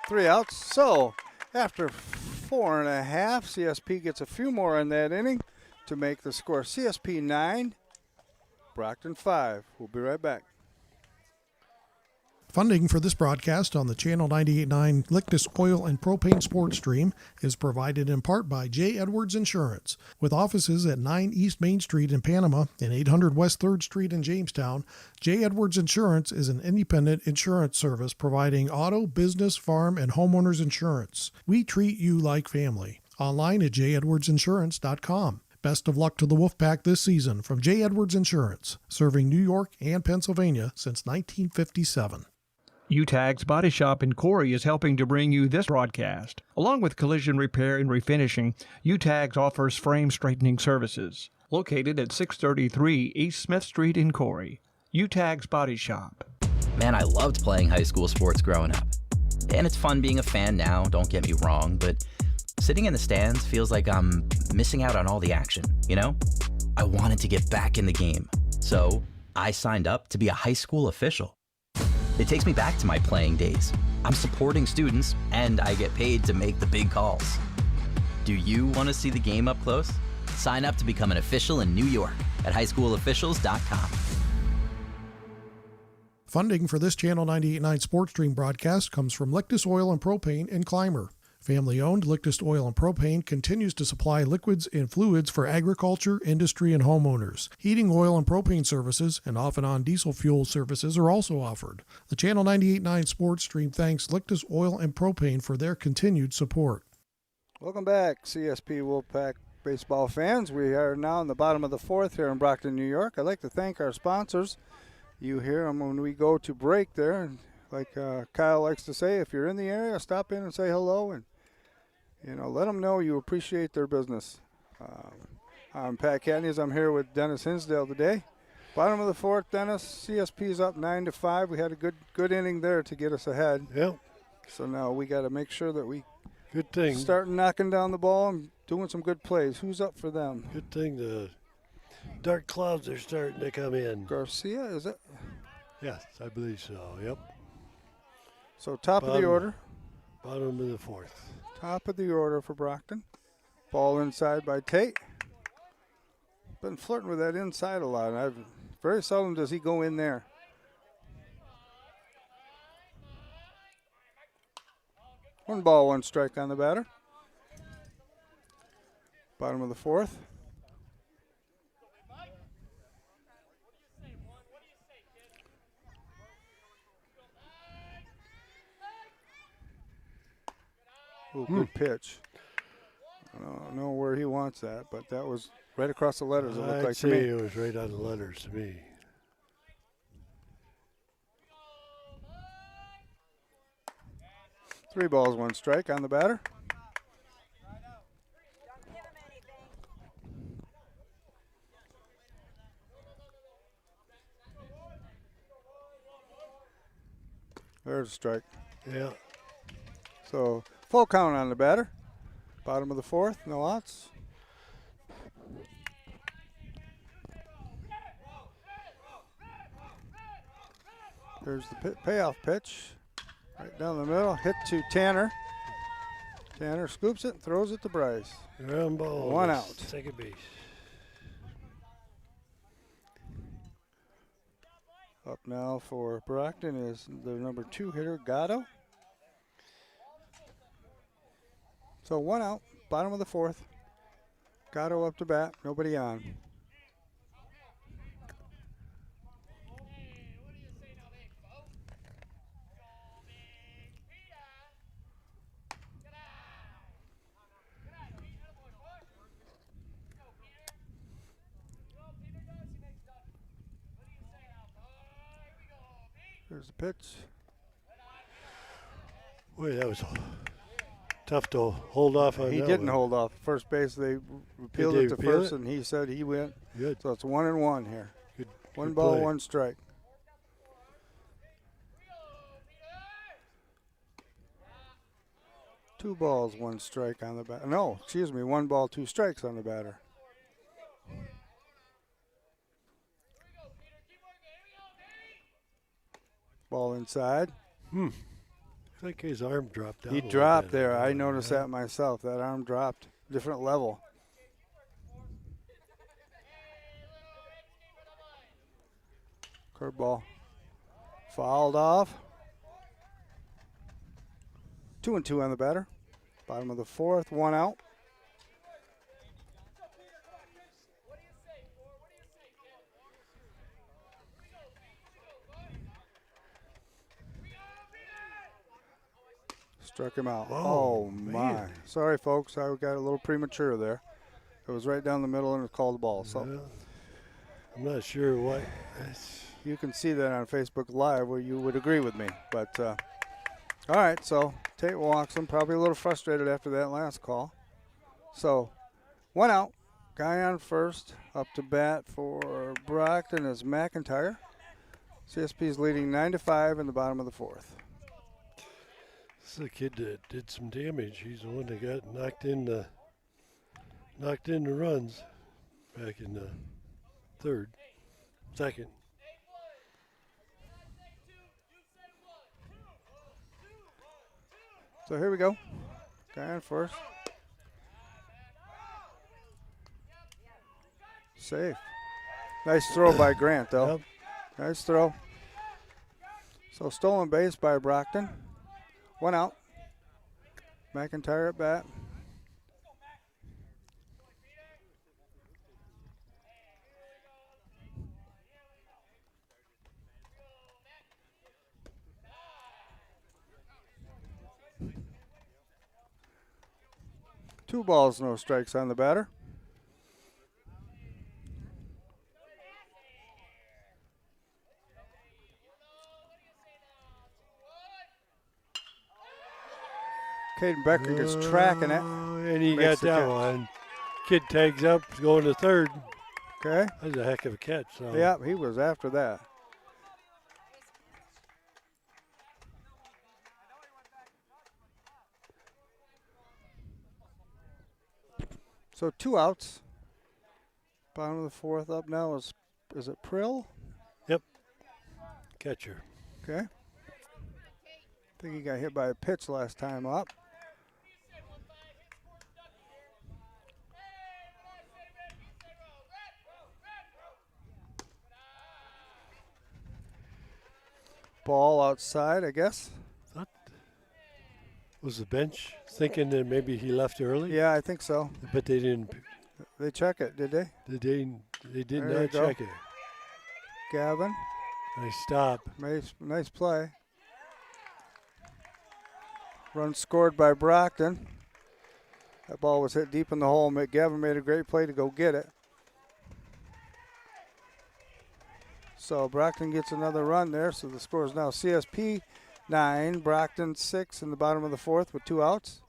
3 outs. So after 4.5, CSP gets a few more in that inning to make the score CSP 9, Brocton 5. We'll be right back. Funding for this broadcast on the Channel 98.9 Lictus Oil and Propane Sports Stream is provided in part by J. Edwards Insurance. With offices at 9 East Main Street in Panama and 800 West 3rd Street in Jamestown, J. Edwards Insurance is an independent insurance service providing auto, business, farm, and homeowners insurance. We treat you like family. Online at jedwardsinsurance.com. Best of luck to the Wolfpack this season from J. Edwards Insurance, serving New York and Pennsylvania since 1957. Utegg's Body Shop in Corry is helping to bring you this broadcast. Along with collision repair and refinishing, Utegg offers frame straightening services. Located at 633 East Smith Street in Corry. Utegg's Body Shop. Man, I loved playing high school sports growing up. And it's fun being a fan now, don't get me wrong, but sitting in the stands feels like I'm missing out on all the action, you know? I wanted to get back in the game. So I signed up to be a high school official. It takes me back to my playing days. I'm supporting students, and I get paid to make the big calls. Do you want to see the game up close? Sign up to become an official in New York at highschoolofficials.com. Funding for this Channel 98.9 Sports Stream broadcast comes from Lictus Oil and Propane and Clymer. Family-owned Lictus Oil and Propane continues to supply liquids and fluids for agriculture, industry, and homeowners. Heating oil and propane services and off-and-on diesel fuel services are also offered. The Channel 98.9 Sports Stream thanks Lictus Oil and Propane for their continued support. Welcome back, CSP Wolfpack baseball fans. We are now in the bottom of the fourth here in Brocton, New York. I'd like to thank our sponsors. You hear them when we go to break there. And like Kyle likes to say, if you're in the area, stop in and say hello and, you know, let them know you appreciate their business. I'm Pat Catanese. I'm here with Dennis Hinsdale today. Bottom of the fourth, Dennis. CSP's up 9-5. We had a good inning there to get us ahead. Yep. So now we got to make sure that we Good thing. start knocking down the ball and doing some good plays. Who's up for them? Good thing the dark clouds are starting to come in. Garcia, is it? Yes, I believe so. Yep. So top of the order. Bottom of the fourth. Top of the order for Brocton. Ball inside by Tate. Been flirting with that inside a lot. Very seldom does he go in there. One ball, one strike on the batter. Bottom of the fourth. Ooh, good pitch. I don't know where he wants that, but that was right across the letters, it looked like to me. It was right on the letters to me. Three balls, one strike on the batter. There's a strike. Yeah. So full count on the batter. Bottom of the fourth, no outs. There's the payoff pitch. Right down the middle, hit to Tanner. Tanner scoops it and throws it to Bryce. Ground ball. 1 out. Second base. Up now for Brocton is the number 2 hitter, Gatto. So 1 out, bottom of the fourth. Gatto up to bat, nobody on. There's the pitch. Boy, that was tough to hold off on. He didn't hold off. First base, they repealed it to first, and he said he went. Good. So it's 1-1 here. Good. One good ball, play. 1 strike. Two balls, 1 strike on the batter. No, excuse me, 1 ball, 2 strikes on the batter. Ball inside. Looks like his arm dropped down. He a little dropped bit. there. I noticed that myself. That arm dropped. Different level. Curveball. Fouled off. 2-2 on the batter. Bottom of the fourth, 1 out. Struck him out. Oh, my. man. Sorry, folks. I got a little premature there. It was right down the middle and it called the ball. So Yeah. I'm not sure what. you can see that on Facebook Live where you would agree with me. But, all right, so Tate walks him. Probably a little frustrated after that last call. So 1 out. Guy on first. Up to bat for Brocton is McIntyre. CSP's leading 9-5 in the bottom of the fourth. This is a kid that did some damage. He's the one that got knocked in the runs back in the second. So here we go. Guy on first. Safe. Nice throw by Grant, though. Yep. Nice throw. So stolen base by Brocton. 1 out. McIntyre at bat. Two balls, no strikes on the batter. Caden Becker gets tracking it. And he Makes got the that catch. one. Kid tags up, going to third. Okay. That was a heck of a catch. So. Yeah, he was after that. So 2 outs. Bottom of the fourth up now is it Prill? Yep. Catcher. Okay. I think he got hit by a pitch last time up. Ball outside, I guess. Was the bench thinking that maybe he left early? Yeah, I think so. But they didn't. They check it, did they? They did There not you go. check it. Gavin, Nice stop. nice play. Run scored by Brocton. That ball was hit deep in the hole. Gavin made a great play to go get it. So Brocton gets another run there. So the score is now CSP 9, Brocton 6 in the bottom of the fourth with 2 outs.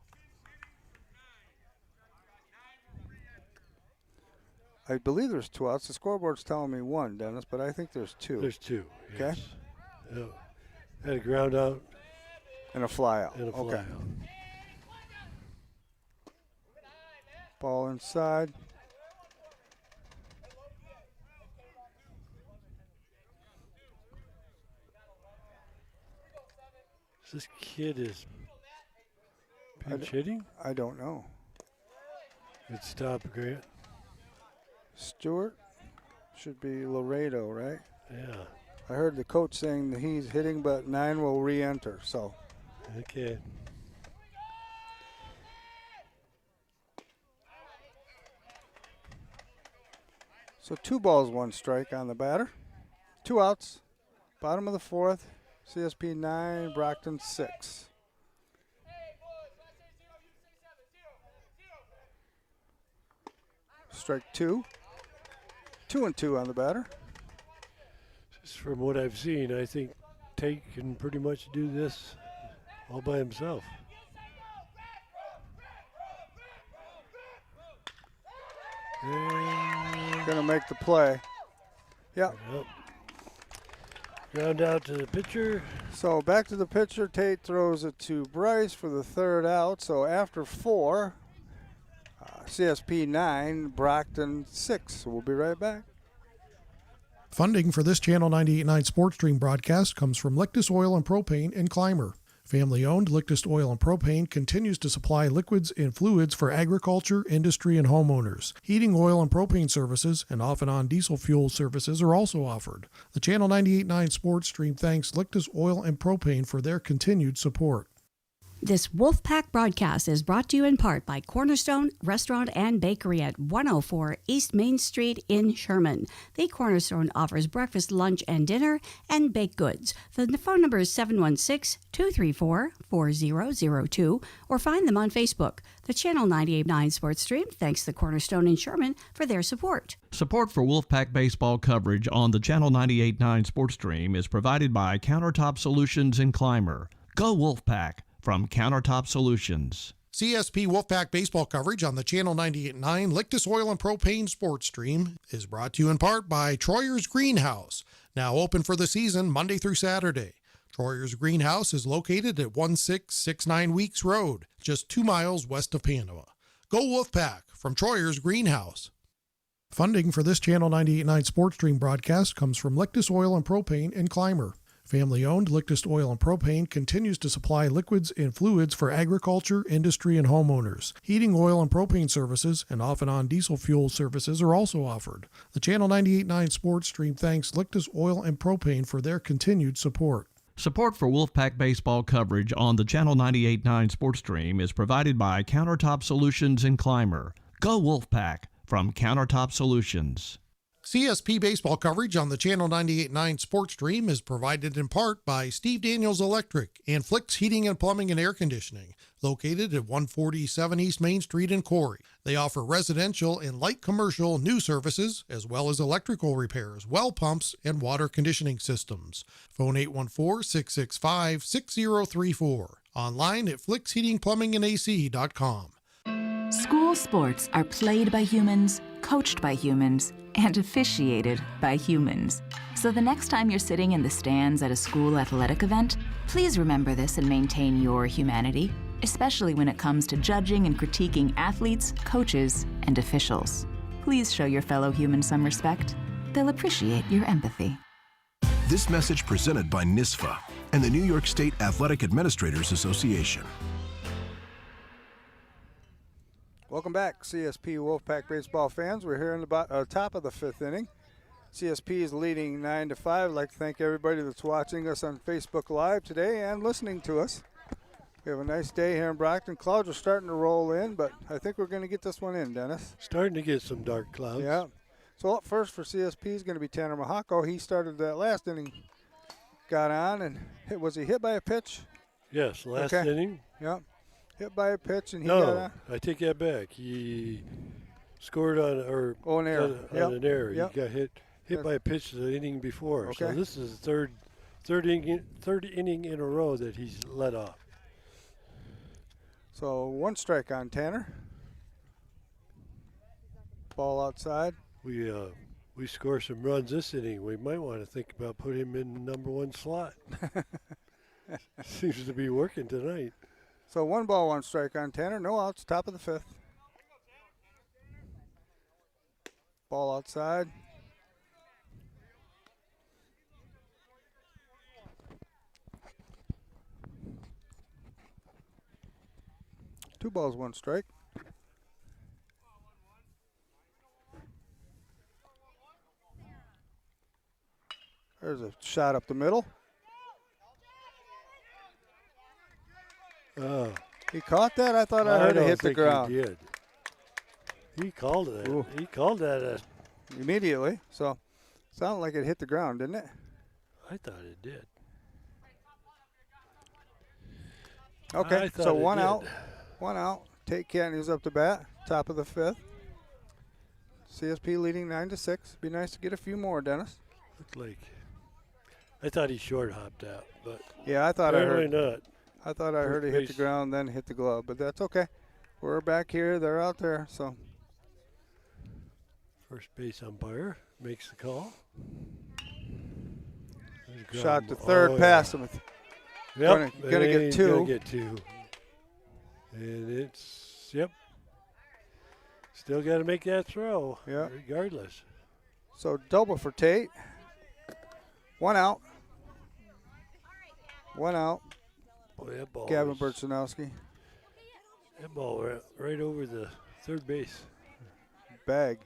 I believe there's 2 outs. The scoreboard's telling me 1, Dennis, but I think there's 2. There's 2. Okay. Yes. Yeah. Had a ground out. And a fly out. And a fly out. Ball inside. This kid is pinch hitting? I don't know. It's top Grant. Stewart should be Laredo, right? Yeah. I heard the coach saying that he's hitting, but 9 will re-enter. So. Okay. So 2 balls, 1 strike on the batter. 2 outs. Bottom of the 4th. CSP 9, Brocton 6. Strike 2. 2-2 on the batter. Just from what I've seen, I think Tate can pretty much do this all by himself. Gonna make the play. Yep. Ground out to the pitcher. So back to the pitcher. Tate throws it to Bryce for the 3rd out. So after 4, CSP 9, Brocton 6. So we'll be right back. Funding for this Channel 98.9 Sports Stream broadcast comes from Lictus Oil and Propane in Clymer. Family-owned Lictus Oil and Propane continues to supply liquids and fluids for agriculture, industry, and homeowners. Heating oil and propane services and off-and-on diesel fuel services are also offered. The Channel 98.9 Sports Stream thanks Lictus Oil and Propane for their continued support. This Wolfpack broadcast is brought to you in part by Cornerstone Restaurant and Bakery at 104 East Main Street in Sherman. The Cornerstone offers breakfast, lunch, and dinner and baked goods. The phone number is 716-234-4002 or find them on Facebook. The Channel 98.9 Sports Stream thanks the Cornerstone in Sherman for their support. Support for Wolfpack baseball coverage on the Channel 98.9 Sports Stream is provided by Countertop Solutions in Clymer. Go Wolfpack! From Countertop Solutions. CSP Wolfpack baseball coverage on the Channel 98.9 Lictus Oil and Propane Sports Stream is brought to you in part by Troyer's Greenhouse, now open for the season Monday through Saturday. Troyer's Greenhouse is located at 1669 Weeks Road, just 2 miles west of Panama. Go Wolfpack from Troyer's Greenhouse. Funding for this Channel 98.9 Sports Stream broadcast comes from Lictus Oil and Propane in Clymer. Family-owned Lictus Oil and Propane continues to supply liquids and fluids for agriculture, industry, and homeowners. Heating oil and propane services and off-and-on diesel fuel services are also offered. The Channel 98.9 Sports Stream thanks Lictus Oil and Propane for their continued support. Support for Wolfpack baseball coverage on the Channel 98.9 Sports Stream is provided by Countertop Solutions in Clymer. Go Wolfpack! From Countertop Solutions. CSP baseball coverage on the Channel 98.9 Sports Stream is provided in part by Steve Daniels Electric and Flicks Heating and Plumbing and Air Conditioning, located at 147 East Main Street in Corry. They offer residential and light commercial new services, as well as electrical repairs, well pumps, and water conditioning systems. Phone 814-665-6034. Online at flicksheatingplumbingandac.com. School sports are played by humans, coached by humans, and officiated by humans. So the next time you're sitting in the stands at a school athletic event, please remember this and maintain your humanity, especially when it comes to judging and critiquing athletes, coaches, and officials. Please show your fellow humans some respect. They'll appreciate your empathy. This message presented by NISFA and the New York State Athletic Administrators Association. Welcome back, CSP Wolfpack baseball fans. We're here in the top of the 5th inning. CSP is leading 9-5. I'd like to thank everybody that's watching us on Facebook Live today and listening to us. We have a nice day here in Brocton. Clouds are starting to roll in, but I think we're going to get this one in, Dennis. Starting to get some dark clouds. Yeah. So up first for CSP is going to be Tanner Mahako. He started that last inning, got on, and was he hit by a pitch? Yes, last inning. Yeah. Hit by a pitch, and he got on. I take that back. He scored on an error. An error. Yep. He got hit by a pitch the inning before. Okay. So this is the third inning in a row that he's let off. So 1 strike on Tanner. Ball outside. We score some runs this inning. We might want to think about putting him in the number 1 slot. Seems to be working tonight. So 1 ball, 1 strike on Tanner. No outs, top of the 5th. Ball outside. Two balls, 1 strike. There's a shot up the middle. Oh, He caught that? I thought I heard it hit the ground. He did. He called it. Ooh. He called that. Immediately. So, sounded like it hit the ground, didn't it? I thought it did. Okay, I thought so it 1 did. out. 1 out. Tate Catanese up to bat. Top of the 5th. CSP leading 9-6. Be nice to get a few more, Dennis. Looked like. I thought he short hopped out, but Yeah, I thought I heard. not. I thought I heard it hit the base. ground, then hit the glove, but that's okay. We're back here. They're out there, so. First base umpire makes the call. Shot to third, past him. Yep, Gonna get 2. Gonna get 2. And it's, yep. Still got to make that throw, regardless. So double for Tate. 1 out. 1 out. Boy, that ball Gavin was- Bertzinowski. That ball right over the third base. Bag.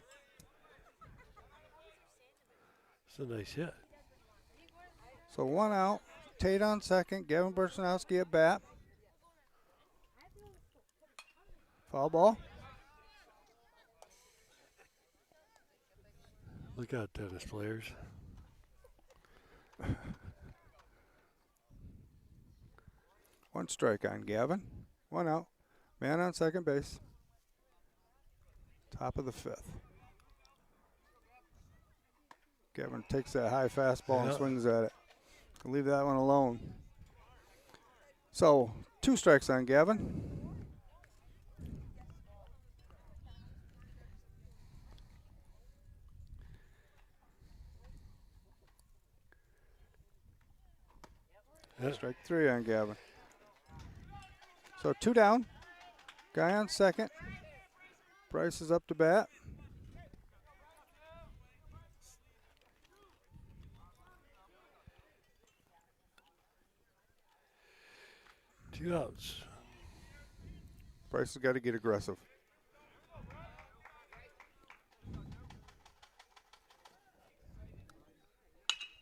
It's a nice hit. So 1 out. Tate on second. Gavin Bertzinowski at bat. Foul ball. Look out, tennis players. One strike on Gavin. 1 out. Man on second base. Top of the 5th. Gavin takes that high fastball and swings at it. Leave that one alone. So 2 strikes on Gavin. Strike 3 on Gavin. So 2 down. Guy on second. Bryce is up to bat. Two outs. Bryce has got to get aggressive.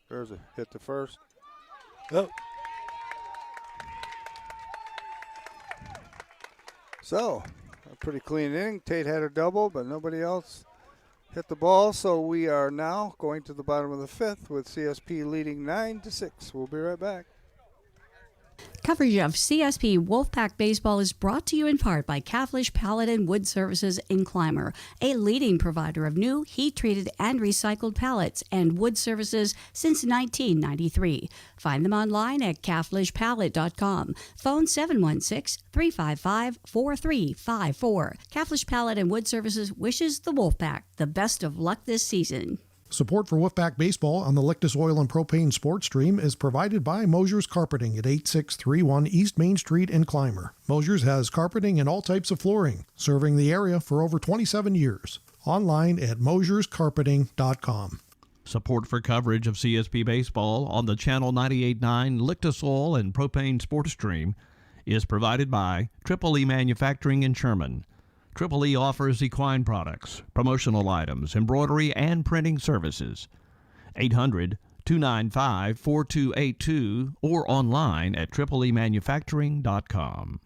There's a hit to first. Oh. So, a pretty clean inning. Tate had a double, but nobody else hit the ball. So we are now going to the bottom of the 5th with CSP leading 9-6. We'll be right back. Coverage of CSP Wolfpack Baseball is brought to you in part by Caflisch Pallet and Wood Services in Clymer, a leading provider of new, heat-treated, and recycled pallets and wood services since 1993. Find them online at caflischpallet.com. Phone 716-355-4354. Caflisch Pallet and Wood Services wishes the Wolfpack the best of luck this season. Support for Wolfpack Baseball on the Lictus Oil and Propane Sports Stream is provided by Mosher's Carpeting at 8631 East Main Street in Clymer. Mosher's has carpeting and all types of flooring, serving the area for over 27 years. Online at mosherscarpeting.com. Support for coverage of CSP Baseball on the Channel 98.9 Lictus Oil and Propane Sports Stream is provided by Triple E Manufacturing in Sherman. Triple E offers equine products, promotional items, embroidery, and printing services. 800-295-4282 or online at tripleemanufacturing.com.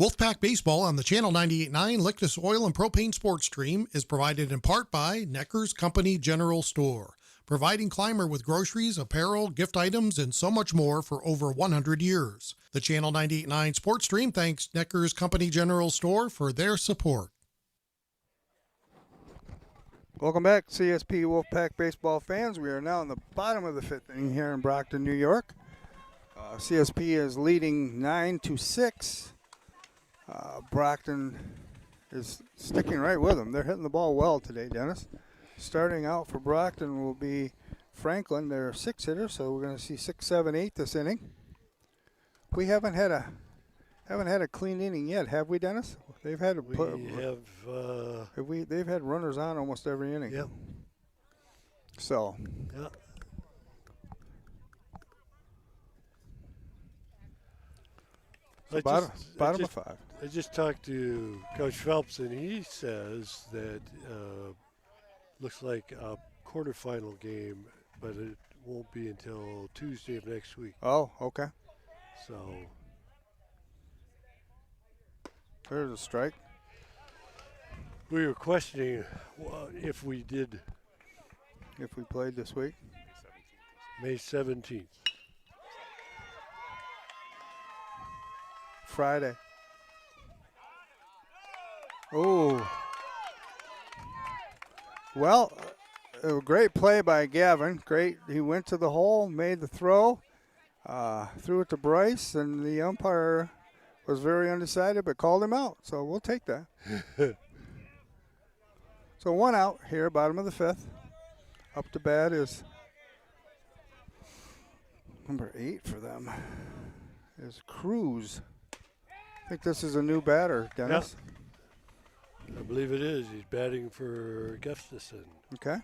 Wolfpack Baseball on the Channel 98.9 Lictus Oil and Propane Sports Stream is provided in part by Necker's Company General Store, providing Clymer with groceries, apparel, gift items, and so much more for over 100 years. The Channel 98.9 Sports Stream thanks Necker's Company General Store for their support. Welcome back, CSP Wolfpack Baseball fans. We are now in the bottom of the 5th inning here in Brocton, New York. CSP is leading 9-6. Brocton is sticking right with them. They're hitting the ball well today, Dennis. Starting out for Brocton will be Franklin. They're a 6-hitter, so we're going to see 6, 7, 8 this inning. We haven't had a clean inning yet, have we, Dennis? They've had they've had runners on almost every inning. Yep. So. Yeah. Bottom of 5. I just talked to Coach Phelps, and he says that looks like a quarterfinal game, but it won't be until Tuesday of next week. Oh, okay. So there's a strike. We were questioning if we played this week. May 17th. Friday. Oh. Well, a great play by Gavin. Great. He went to the hole, made the throw, threw it to Bryce, and the umpire was very undecided but called him out. So we'll take that. So 1 out here, bottom of the 5th. Up to bat is number 8 for them. Is Cruz. I think this is a new batter, Dennis. Yep. I believe it is. He's batting for Gustafson. Okay.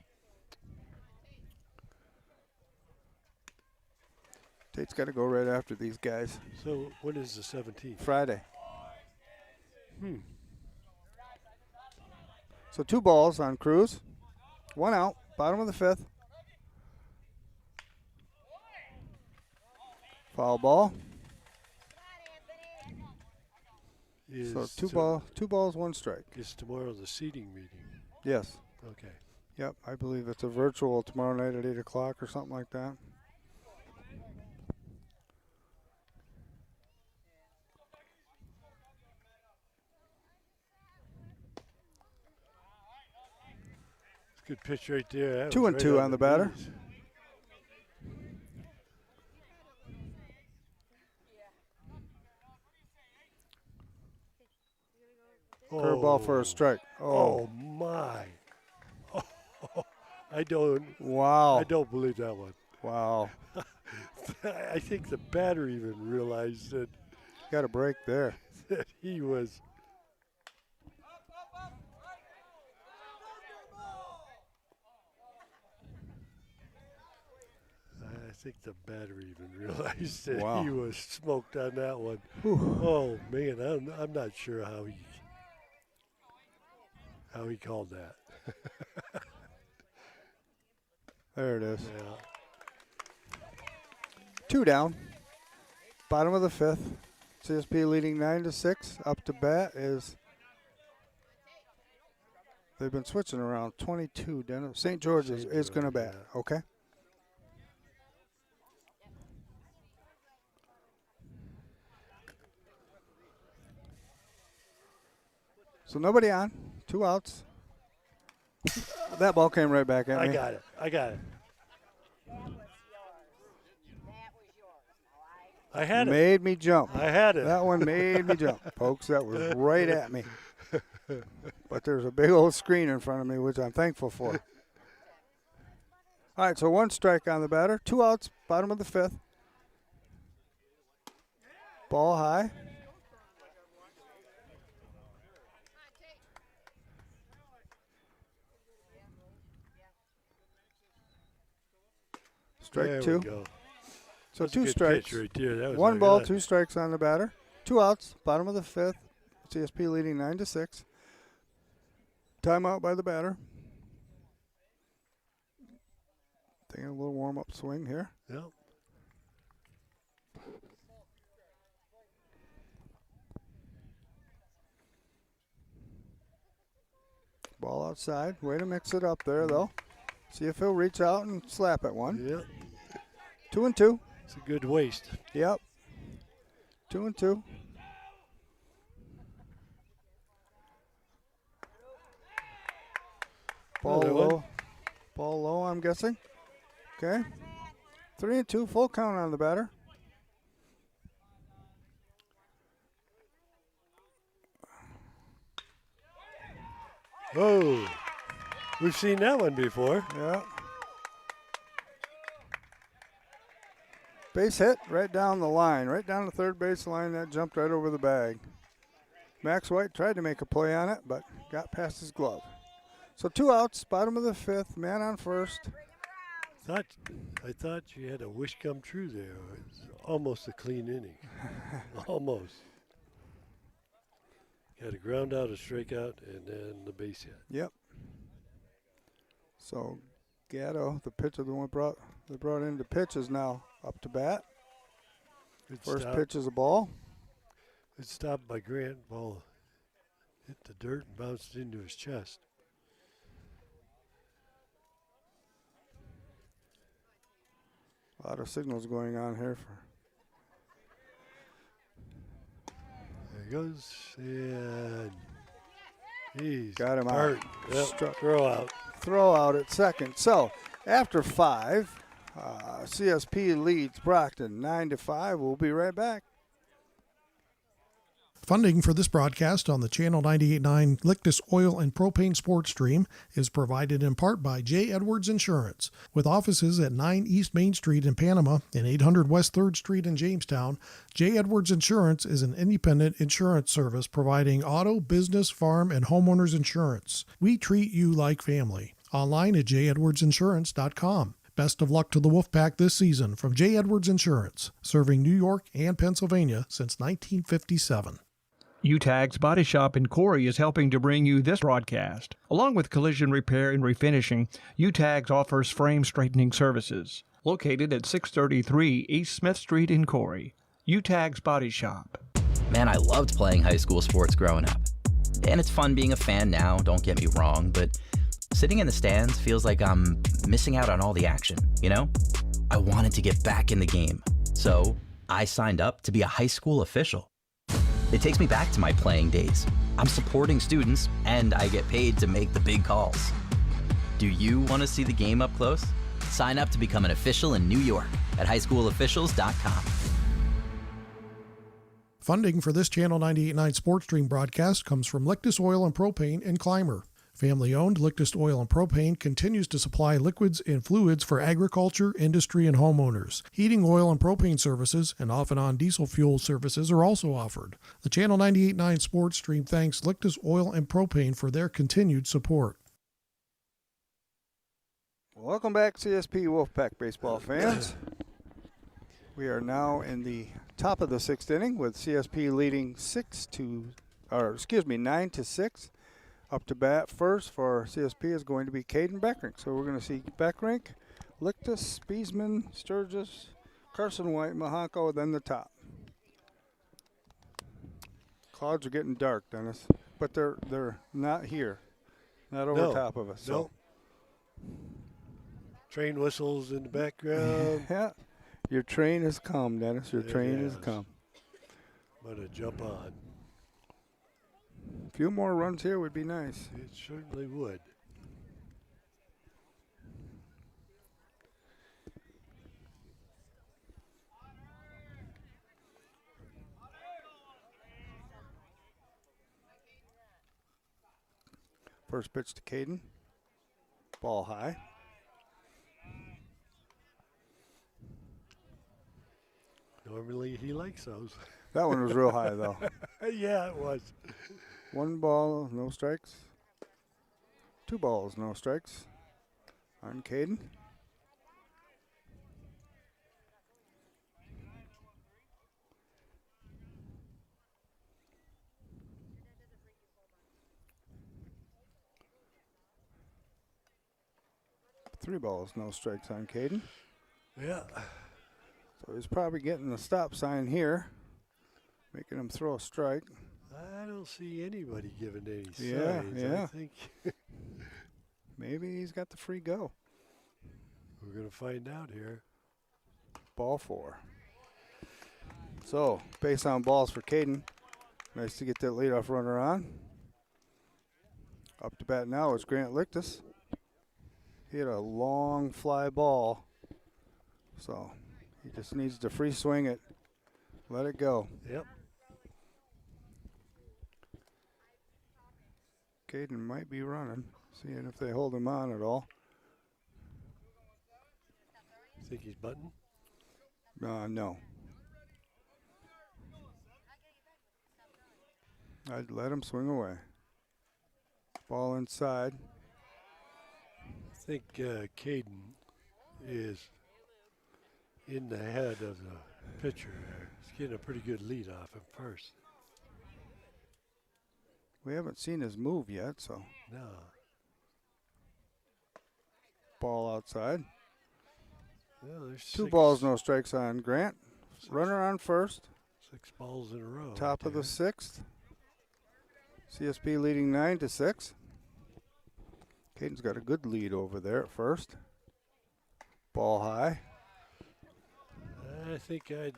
Tate's got to go right after these guys. So when is the 17th? Friday. So 2 balls on Cruz. 1 out, bottom of the 5th. Foul ball. So 2 balls, 1 strike. Is tomorrow the seating meeting? Yes. Okay. Yep, I believe it's a virtual tomorrow night at 8 o'clock or something like that. It's a good pitch right there. 2-2 on the batter. Curveball for a strike. Oh my. Oh, I don't. Wow. I don't believe that one. Wow. I think the batter even realized that. Got a break there. That he was. I think the batter even realized that he was smoked on that one. Whew. Oh man, I'm not sure how he called that. There it is. Yeah. 2 down. Bottom of the 5th. CSP leading 9-6. Up to bat is. They've been switching around. 22. Dennis. St. George is going to bat. Okay. So nobody on. 2 outs. That ball came right back at me. I got it. I had it. Made me jump. I had it. That one made me jump, folks. That was right at me. But there's a big old screen in front of me, which I'm thankful for. All right, so 1 strike on the batter. 2 outs, bottom of the 5th. Ball high. Strike there 2. We go. So That's 2 strikes. Right there. That was 1 ball, 2 strikes on the batter. 2 outs, bottom of the 5th. CSP leading 9-6. Timeout by the batter. Taking a little warm-up swing here. Yep. Ball outside. Way to mix it up there, though. See if he'll reach out and slap at one. Yep. 2-2. It's a good waste. Yep. 2-2. Ball low. Ball low, I'm guessing. Okay. 3-2. Full count on the batter. Whoa. We've seen that one before. Yeah. Base hit right down the line, right down the third base line. That jumped right over the bag. Max White tried to make a play on it, but got past his glove. So 2 outs, bottom of the 5th, man on first. I thought you had a wish come true there. It's almost a clean inning. Almost. Got a ground out, a strikeout, and then the base hit. Yep. So Gatto, the pitcher, the one they brought in to pitch, is now up to bat. Good First stop. pitch is a ball. Good stop by Grant. Ball hit the dirt and bounced into his chest. A lot of signals going on here. There he goes, and he's Got him hurt. out. Yep, throw out. Throw out at second. So after 5, CSP leads Brocton 9-5. We'll be right back. Funding for this broadcast on the Channel 98.9 Lictus Oil and Propane Sports Stream is provided in part by J. Edwards Insurance. With offices at 9 East Main Street in Panama and 800 West 3rd Street in Jamestown, J. Edwards Insurance is an independent insurance service providing auto, business, farm, and homeowners insurance. We treat you like family. Online at jedwardsinsurance.com. Best of luck to the Wolfpack this season from J. Edwards Insurance, serving New York and Pennsylvania since 1957. Utegg's Body Shop in Corry is helping to bring you this broadcast. Along with collision repair and refinishing, Utegg offers frame straightening services. Located at 633 East Smith Street in Corry. Utegg's Body Shop. Man, I loved playing high school sports growing up. And it's fun being a fan now, don't get me wrong, but sitting in the stands feels like I'm missing out on all the action, you know? I wanted to get back in the game. So I signed up to be a high school official. It takes me back to my playing days. I'm supporting students, and I get paid to make the big calls. Do you want to see the game up close? Sign up to become an official in New York at highschoolofficials.com. Funding for this Channel 98.9 Sports Stream broadcast comes from Lictus Oil and Propane and Clymer. Family-owned Lictus Oil and Propane continues to supply liquids and fluids for agriculture, industry, and homeowners. Heating oil and propane services and off-and-on diesel fuel services are also offered. The Channel 98.9 Sports Stream thanks Lictus Oil and Propane for their continued support. Welcome back, CSP Wolfpack baseball fans. We are now in the top of the 6th inning with CSP leading 9-6. Up to bat first for CSP is going to be Caden Beckrink. So we're going to see Beckrink, Lictus, Spiesman, Sturgis, Carson White, Mahako, then the top. Clouds are getting dark, Dennis, but they're not here, not over top of us. So. Train whistles in the background. Yeah, your train has come, Dennis. Your train has come. I'm going to jump on. A few more runs here would be nice. It certainly would. First pitch to Caden. Ball high. Normally he likes those. That one was real high, though. Yeah, it was. 1 ball, no strikes. 2 balls, no strikes on Caden. Three balls, no strikes on Caden. Yeah. So he's probably getting the stop sign here, making him throw a strike. I don't see anybody giving any signs. Yeah. I think maybe he's got the free go. we're going to find out here. Ball 4. So, base on balls for Caden. Nice to get that leadoff runner on. Up to bat now is Grant Lictus. He had a long fly ball. So, he just needs to free swing it. Let it go. Yep. Caden might be running. Seeing if they hold him on at all. Think he's button? No. I'd let him swing away. Ball inside. I think Caden is in the head of the pitcher there. He's getting a pretty good lead off him first. We haven't seen his move yet, so. No. Ball outside. Well, there's 2 six- balls, no strikes on Grant. six- Runner on first. 6 balls in a row. Top right of the there. 6th. CSP leading 9-6. Caden's got a good lead over there at first. Ball high. I think I'd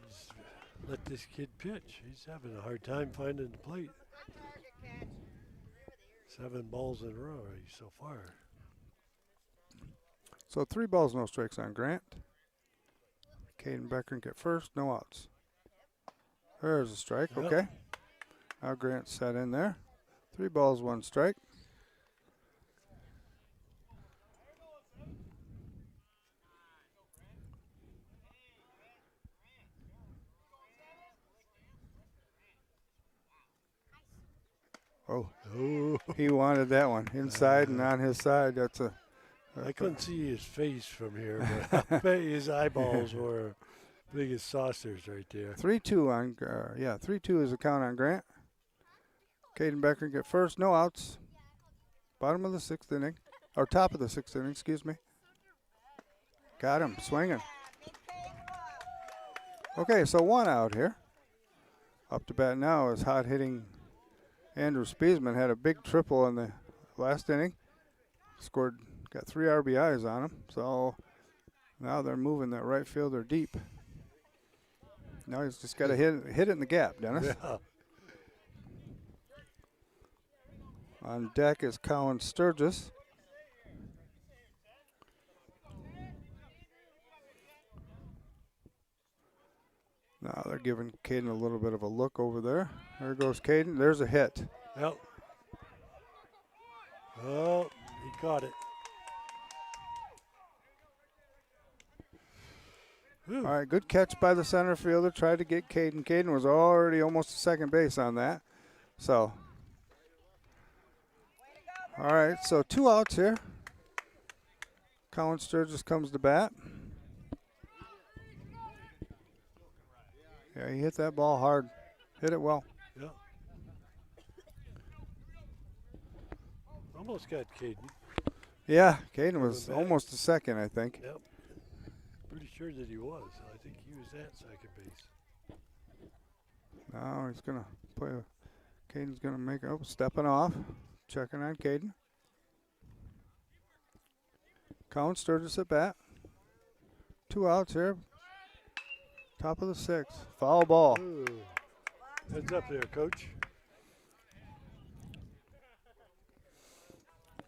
let this kid pitch. He's having a hard time finding the plate. 7 balls in a row so far. So 3 balls, no strikes on Grant. Caden Becker get first, no outs. There's a strike, Yep. okay. Now Grant set in there. 3 balls, 1 strike. Oh, he wanted that one inside and on his side. That's a. I couldn't see his face from here, but I bet his eyeballs were big as saucers right there. 3-2 on. 3-2 is the count on Grant. Caden Becker get first, no outs. Bottom of the 6th inning, or top of the 6th inning, excuse me. Got him swinging. Okay, so 1 out here. Up to bat now is hot hitting Andrew Spiesman. Had a big triple in the last inning. Got 3 RBIs on him. So now they're moving that right fielder deep. Now he's just got to hit it in the gap, Dennis. Yeah. On deck is Colin Sturgis. Now they're giving Caden a little bit of a look over there. There goes Caden. There's a hit. Yep. Oh, he caught it. All right, good catch by the center fielder. Tried to get Caden. Caden was already almost to second base on that. So, all right, so 2 outs here. Colin Sturgis comes to bat. Yeah, he hit that ball hard. Hit it well. Yeah. Almost got Caden. Yeah, Caden was back. almost to second, I think. Yep. Pretty sure that he was. I think he was at second base. Now he's going to play. Caden's going to make stepping off. Checking on Caden. Colin Sturgis at bat. 2 outs here. Top of the 6th. Foul ball. Ooh. Heads up there, coach.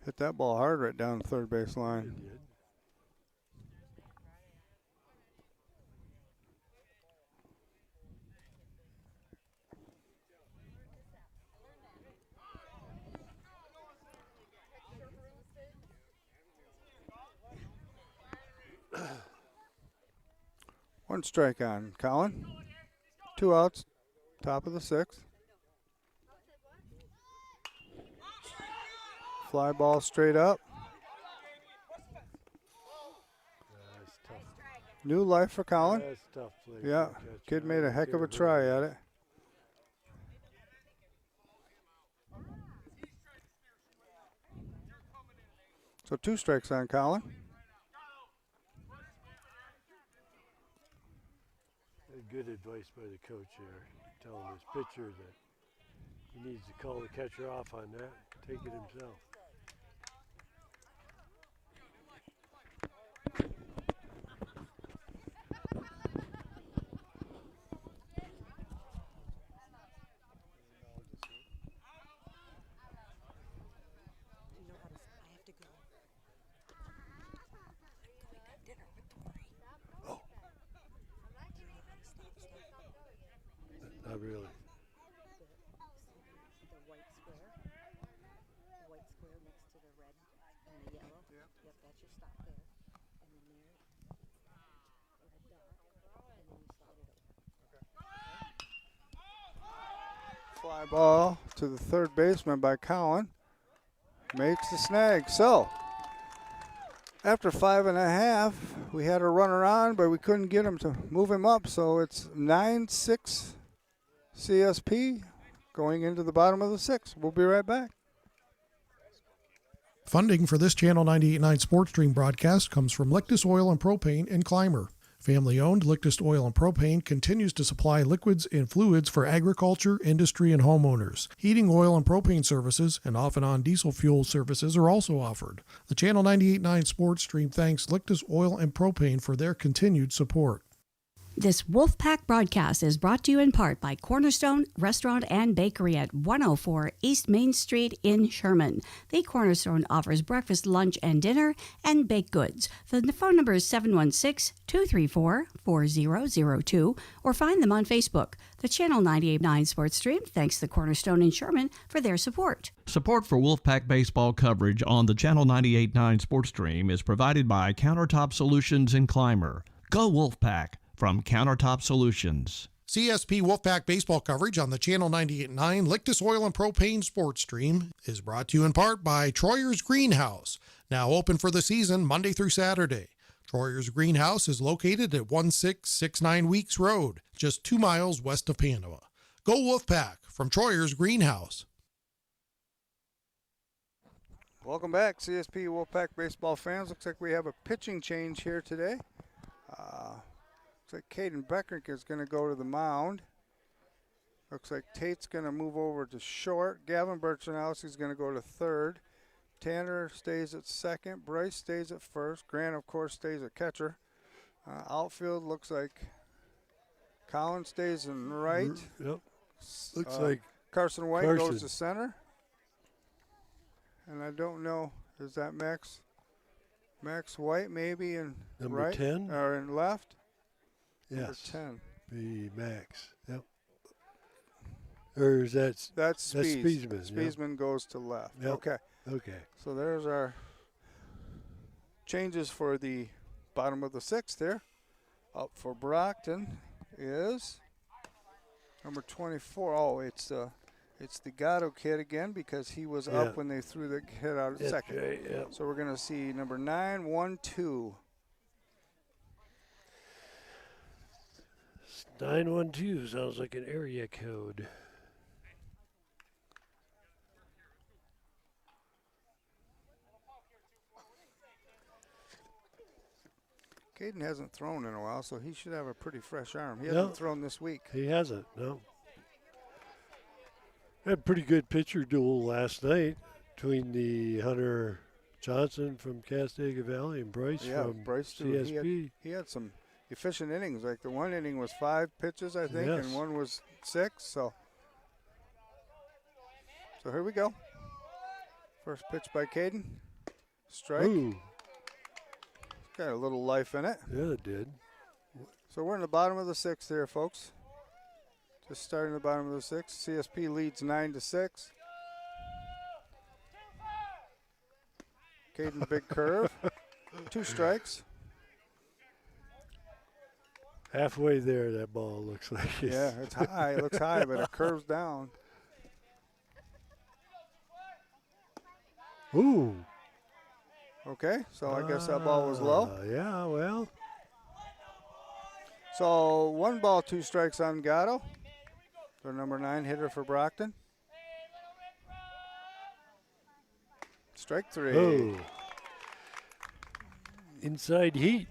Hit that ball hard right down the third base line. He did. One strike on Colin. 2 outs. Top of the 6th. Fly ball straight up. That's tough. New life for Colin. That's tough play. Yeah, kid made a heck of a try at it. So 2 strikes on Colin. Good advice by the coach there, telling his pitcher that he needs to call the catcher off on that, take it himself. Not really. The white square next to the red and the yellow. Yep, that's your stop there. And then there, red dot, and then you Fly ball to the third baseman by Cowan. Makes the snag. So, after 5.5, we had a runner on, but we couldn't get him to move him up. So it's 9-6 CSP going into the bottom of the sixth. We'll be right back. Funding for this Channel 98.9 Sports Stream broadcast comes from Lictus Oil and Propane and Clymer. Family-owned Lictus Oil and Propane continues to supply liquids and fluids for agriculture, industry, and homeowners. Heating oil and propane services and off-and-on diesel fuel services are also offered. The Channel 98.9 Sports Stream thanks Lictus Oil and Propane for their continued support. This Wolfpack broadcast is brought to you in part by Cornerstone Restaurant and Bakery at 104 East Main Street in Sherman. The Cornerstone offers breakfast, lunch, and dinner, and baked goods. The phone number is 716-234-4002, or find them on Facebook. The Channel 98.9 Sports Stream thanks the Cornerstone in Sherman for their support. Support for Wolfpack baseball coverage on the Channel 98.9 Sports Stream is provided by Countertop Solutions in Clymer. Go Wolfpack! From Countertop Solutions. CSP Wolfpack baseball coverage on the Channel 98.9 Lictus Oil and Propane Sports Stream is brought to you in part by Troyer's Greenhouse, now open for the season Monday through Saturday. Troyer's Greenhouse is located at 1669 Weeks Road, just 2 miles west of Panama. Go Wolfpack from Troyer's Greenhouse. Welcome back, CSP Wolfpack baseball fans. Looks like we have a pitching change here today. Looks like Caden Beckerick is going to go to the mound. Looks like Tate's going to move over to short. Gavin Birchenowski is going to go to third. Tanner stays at second. Bryce stays at first. Grant, of course, stays at catcher. Outfield looks like Collins stays in right. Yep. Looks like Carson White goes to center. And I don't know, is that Max White maybe in number right 10 or in left? Yes. Number 10. Be Max. Yep. Or is that's Spiesman. Spiesman goes to left. Yep. Okay. Okay. So there's our changes for the bottom of the sixth there. Up for Brocton is number 24. Oh, it's the Gatto kid again because he was up when they threw the hit out at second. Right, yeah. So we're going to see number 912. 912 sounds like an area code. Caden hasn't thrown in a while, so he should have a pretty fresh arm. He hasn't thrown this week. He hasn't, no. Had a pretty good pitcher duel last night between the Hunter Johnson from Castaga Valley and Bryce from CSP. He had some efficient innings. Like the one inning was 5 pitches, I think, and one was 6. So here we go. First pitch by Caden. Strike. Ooh. Got a little life in it. Yeah, it did. So we're in the bottom of the sixth here, folks. Just starting the bottom of the sixth. CSP leads 9-6. Caden, big curve. 2 strikes. Halfway there, that ball looks like. Yeah, it's high. It looks high, but it curves down. Ooh. Okay, so I guess that ball was low. Yeah, well. So 1 ball, 2 strikes on Gatto. The number 9 hitter for Brocton. Strike 3. Oh. Inside heat.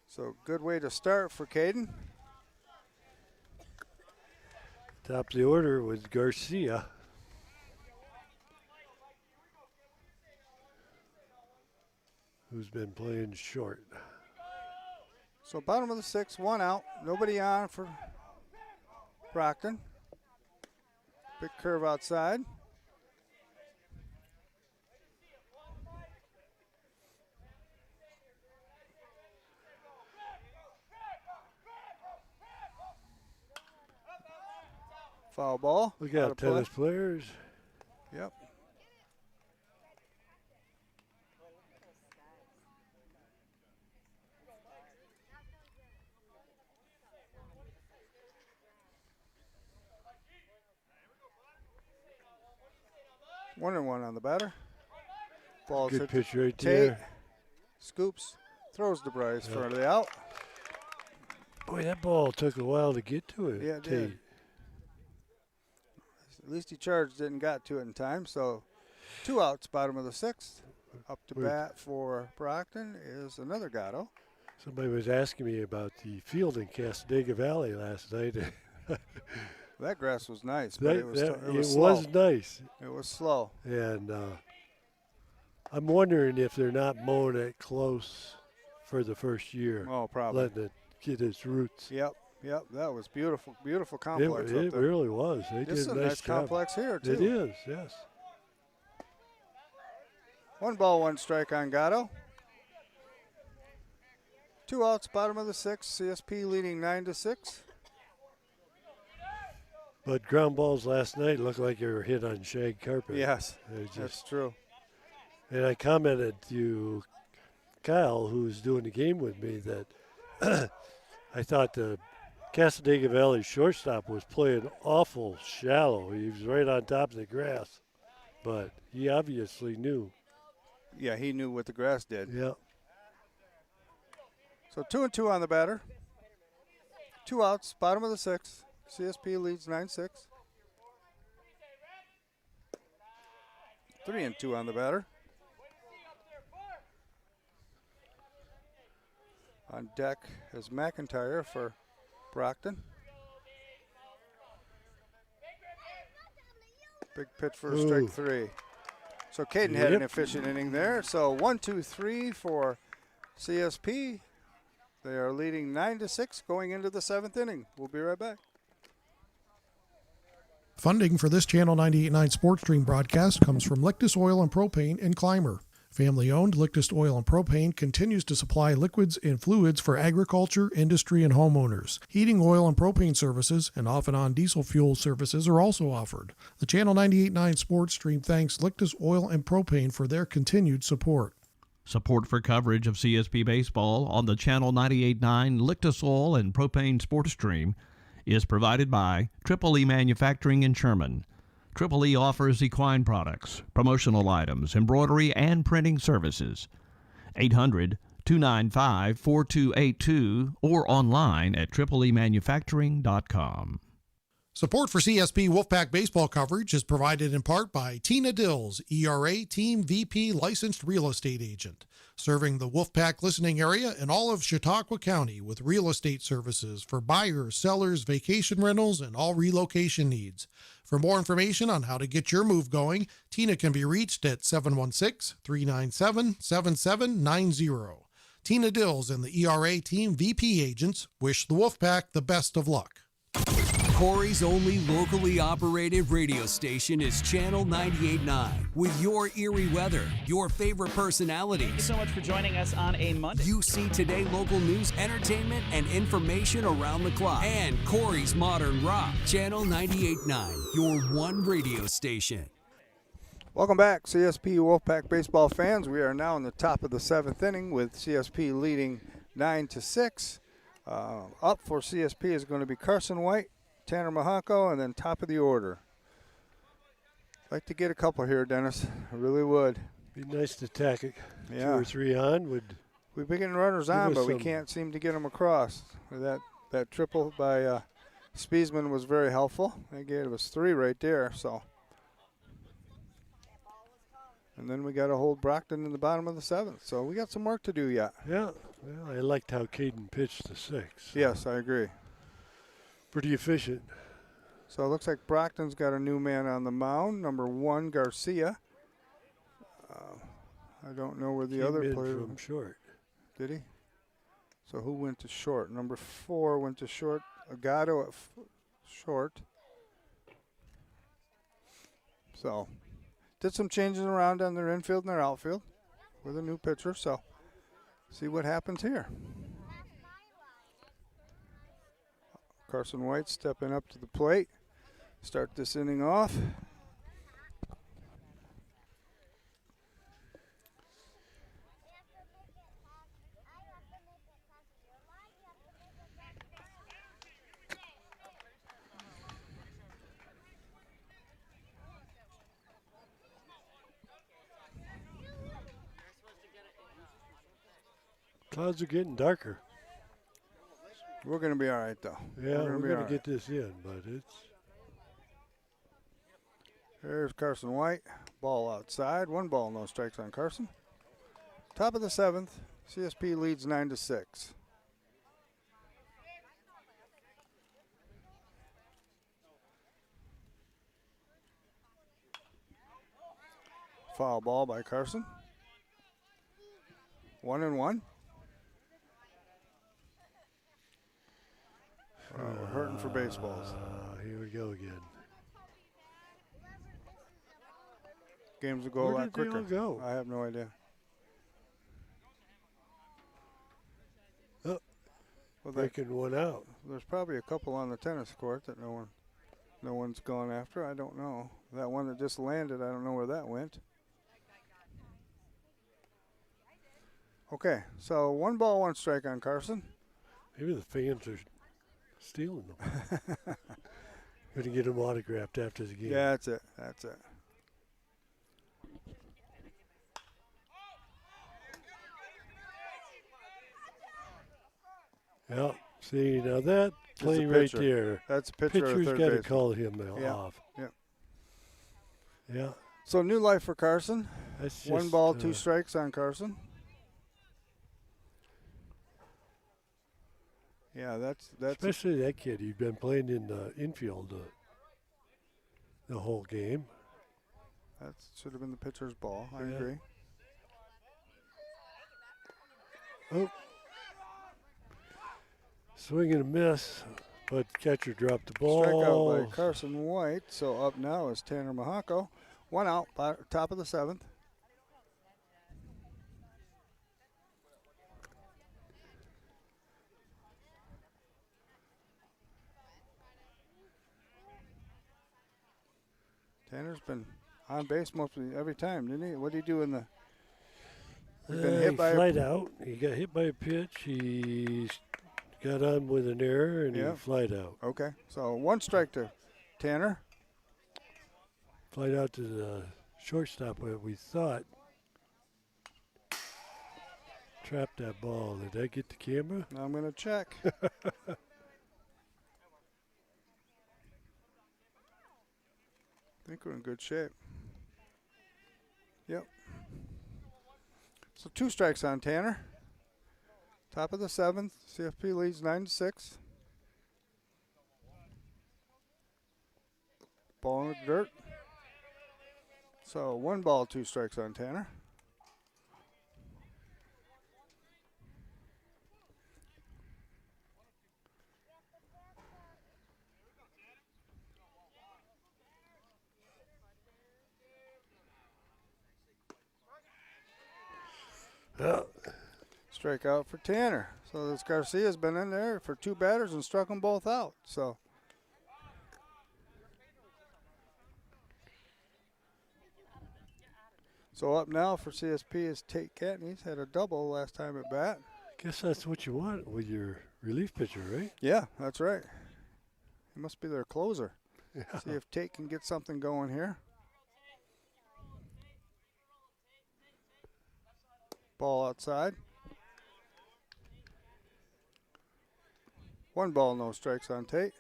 So good way to start for Caden. Top of the order was Garcia. Who's been playing short. So bottom of the sixth, 1 out. Nobody on for Brocton. Big curve outside. Foul ball. We got tennis players. Yep. 1-1 on the batter. Ball's Good hit pitch to right Tate. there. Scoops, throws to Bryce Yeah. for the out. Boy, that ball took a while to get to it. Yeah, it Tate. did. At least he charged it and got to it in time. So 2 outs, bottom of the 6th. Up to bat for Brocton is another Gatto. Somebody was asking me about the field in Castanega Valley last night. That grass was nice, but it was it slow. was nice. It was slow. And I'm wondering if they're not mowing it close for the first year. Oh, probably. Letting it get its roots. Yep. That was beautiful, beautiful complex. It really was. They This is did a a nice nice job. complex here, too. It is, yes. 1 ball, 1 strike on Gatto. 2 outs, bottom of the 6th. CSP leading 9-6. But ground balls last night looked like they were hit on shag carpet. Yes, that's true. And I commented to Kyle, who was doing the game with me, that I thought the Castanega Valley shortstop was playing awful shallow. He was right on top of the grass, but he obviously knew. Yeah, he knew what the grass did. Yeah. So 2-2 on the batter. 2 outs, bottom of the 6th. CSP leads 9-6. 3-2 on the batter. On deck is McIntyre for Brocton. Big pitch for strike 3. So Caden had an efficient inning there. So 1-2-3 for CSP. They are leading 9-6 going into the 7th inning. We'll be right back. Funding for this Channel 98.9 Sports Stream broadcast comes from Lictus Oil and Propane and Clymer. Family-owned Lictus Oil and Propane continues to supply liquids and fluids for agriculture, industry, and homeowners. Heating oil and propane services and off-and-on diesel fuel services are also offered. The Channel 98.9 Sports Stream thanks Lictus Oil and Propane for their continued support. Support for coverage of CSP Baseball on the Channel 98.9 Lictus Oil and Propane Sports Stream is provided by Triple E Manufacturing in Sherman. Triple E offers equine products, promotional items, embroidery, and printing services. 800-295-4282 or online at tripleemanufacturing.com. Support for CSP Wolfpack baseball coverage is provided in part by Tina Dills, ERA Team VP licensed real estate agent, serving the Wolfpack listening area in all of Chautauqua County with real estate services for buyers, sellers, vacation rentals, and all relocation needs. For more information on how to get your move going, Tina can be reached at 716-397-7790. Tina Dills and the ERA Team VP agents wish the Wolfpack the best of luck. Corry's only locally operated radio station is Channel 98.9. With your eerie weather, your favorite personalities. Thank you so much for joining us on a Monday. You see today local news, entertainment, and information around the clock. And Corry's Modern Rock. Channel 98.9, your one radio station. Welcome back, CSP Wolfpack baseball fans. We are now in the top of the 7th inning with CSP leading 9-6. Up for CSP is going to be Carson White, Tanner Mahanko, and then top of the order. I'd like to get a couple here, Dennis. I really would. Be nice to tack it. Yeah. 2 or 3 on would. We've been getting runners on, but we can't seem to get them across. That triple by Spiesman was very helpful. They gave us 3 right there. So, and then we got to hold Brocton in the bottom of the 7th. So we got some work to do yet. Yeah. Well, I liked how Caden pitched the 6th. Yes, I agree. Pretty efficient. So it looks like Brockton's got a new man on the mound, number 1, Garcia. I don't know where the other player from short. Did he? So who went to short? Number 4 went to short. Agato at short. So did some changes around on their infield and their outfield with a new pitcher. So see what happens here. Carson White stepping up to the plate. Start this inning off. Clouds are getting darker. We're going to be all right, though. Yeah, we're be going all to get this in, but it's... Here's Carson White. Ball outside. 1 ball, no strikes on Carson. Top of the 7th. CSP leads 9-6. Foul ball by Carson. 1-1. We're hurting for baseballs. Here we go again. Games will go a lot quicker. Where did they all go? I have no idea. Oh, well, breaking one out. There's probably a couple on the tennis court that no one's gone after. I don't know. That one that just landed, I don't know where that went. Okay, so 1 ball, 1 strike on Carson. Maybe the fans are stealing them. Going to get them autographed after the game. Yeah, that's it. That's it. Yeah, see, now that play right there. That's a pitcher. Pitcher's got to call him yeah. off. Yeah. Yeah. So new life for Carson. That's 1 ball, 2 strikes on Carson. Yeah, that's especially that kid. He's been playing in the infield the whole game. That should have been the pitcher's ball. I agree. Oh. Swing and a miss, but catcher dropped the ball. Strikeout by Carson White. So up now is Tanner Mahako. 1 out, top of the 7th. Tanner's been on base mostly every time, didn't he? What did he do in the? He flied out. He got hit by a pitch. He got on with an error, and he flied out. Okay, so 1 strike to Tanner. Flied out to the shortstop, where we thought trapped that ball. Did that get the camera? I'm going to check. I think we're in good shape. Yep. So 2 strikes on Tanner. Top of the 7th. CFP leads 9-6. Ball in the dirt. So 1 ball, 2 strikes on Tanner. Strikeout for Tanner. So this Garcia's been in there for 2 batters and struck them both out. So up now for CSP is Tate Catanese. Had a double last time at bat. Guess that's what you want with your relief pitcher, right? Yeah, that's right. He must be their closer. Yeah. See if Tate can get something going here. Ball outside. 1 ball, no strikes on Tate.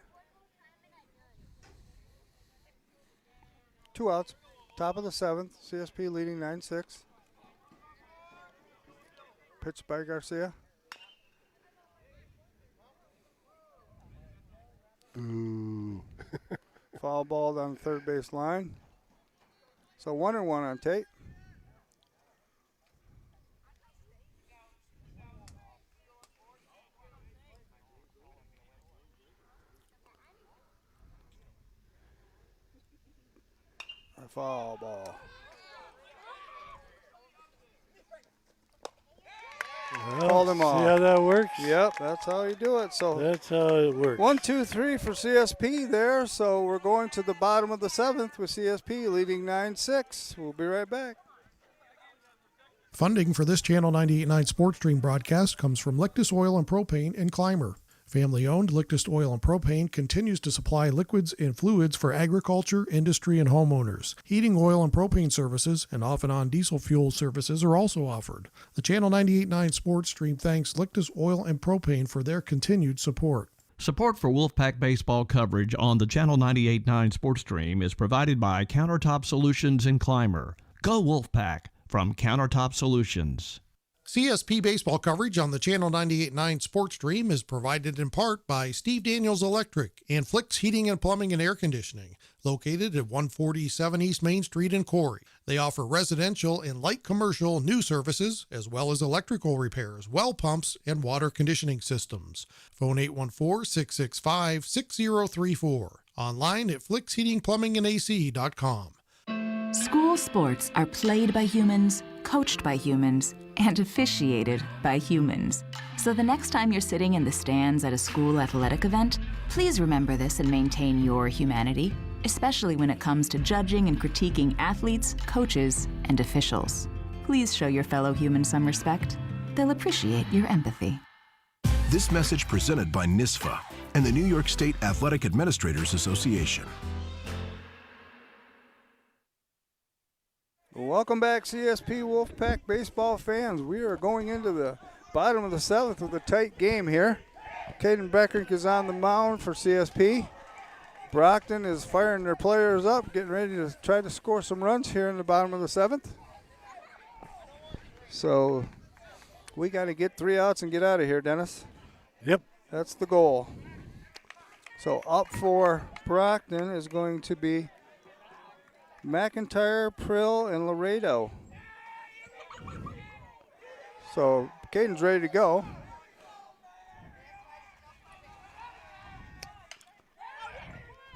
2 outs. Top of the 7th. CSP leading 9-6. Pitched by Garcia. Ooh. Foul ball down the third base line. So 1-1 on Tate. A foul ball. Well, Called him off. See how that works? Yep, that's how you do it. So that's how it works. 1, 2, 3 for CSP there. So we're going to the bottom of the 7th with CSP leading 9-6. We'll be right back. Funding for this Channel 98.9 Sports Stream broadcast comes from Lictus Oil and Propane and Climber. Family-owned Lictus Oil and Propane continues to supply liquids and fluids for agriculture, industry, and homeowners. Heating oil and propane services and off-and-on diesel fuel services are also offered. The Channel 98.9 Sports Stream thanks Lictus Oil and Propane for their continued support. Support for Wolfpack baseball coverage on the Channel 98.9 Sports Stream is provided by Countertop Solutions and Climber. Go Wolfpack from Countertop Solutions. CSP baseball coverage on the Channel 98.9 Sports Stream is provided in part by Steve Daniels Electric and Flicks Heating and Plumbing and Air Conditioning, located at 147 East Main Street in Corry. They offer residential and light commercial new services, as well as electrical repairs, well pumps, and water conditioning systems. Phone 814-665-6034. Online at flicksheatingplumbingandac.com. School sports are played by humans, coached by humans, and officiated by humans. So the next time you're sitting in the stands at a school athletic event, please remember this and maintain your humanity, especially when it comes to judging and critiquing athletes, coaches, and officials. Please show your fellow humans some respect. They'll appreciate your empathy. This message presented by NISFA and the New York State Athletic Administrators Association. Welcome back, CSP Wolfpack baseball fans. We are going into the bottom of the seventh with a tight game here. Caden Beckrink is on the mound for CSP. Brocton is firing their players up, getting ready to try to score some runs here in the bottom of the seventh. So we got to get 3 outs and get out of here, Dennis. Yep. That's the goal. So up for Brocton is going to be McIntyre, Prill, and Laredo. So Caden's ready to go.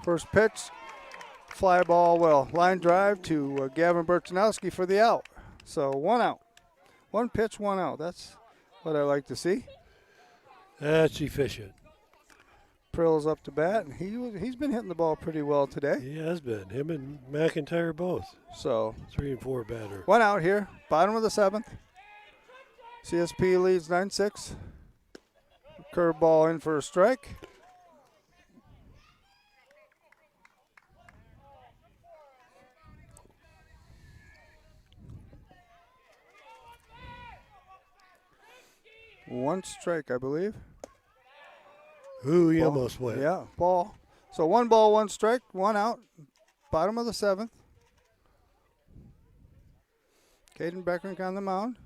First pitch, fly ball, line drive to Gavin Berchanowski for the out. So 1 out. 1 pitch, 1 out. That's what I like to see. That's efficient. Prill's up to bat, and he's been hitting the ball pretty well today. He has been. Him and McIntyre both. So 3 and 4 batter. 1 out here, bottom of the seventh. CSP leads 9-6. Curveball in for a strike. One strike, I believe. Ooh, he Ball. almost went. Yeah, ball. So 1 ball, 1 strike, 1 out. Bottom of the seventh. Caden Beckrink on the mound.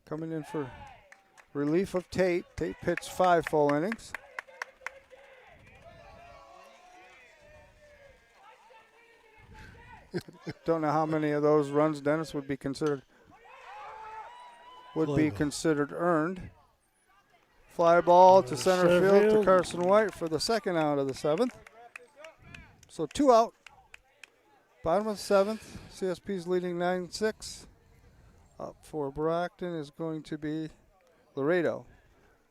Coming in for relief of Tate. Tate pitched 5 full innings. Don't know how many of those runs, Dennis, would be considered earned. Fly ball to center field to Carson White for the 2nd out of the 7th. So 2 out. Bottom of the 7th. CSP's leading 9-6. Up for Brocton is going to be Laredo.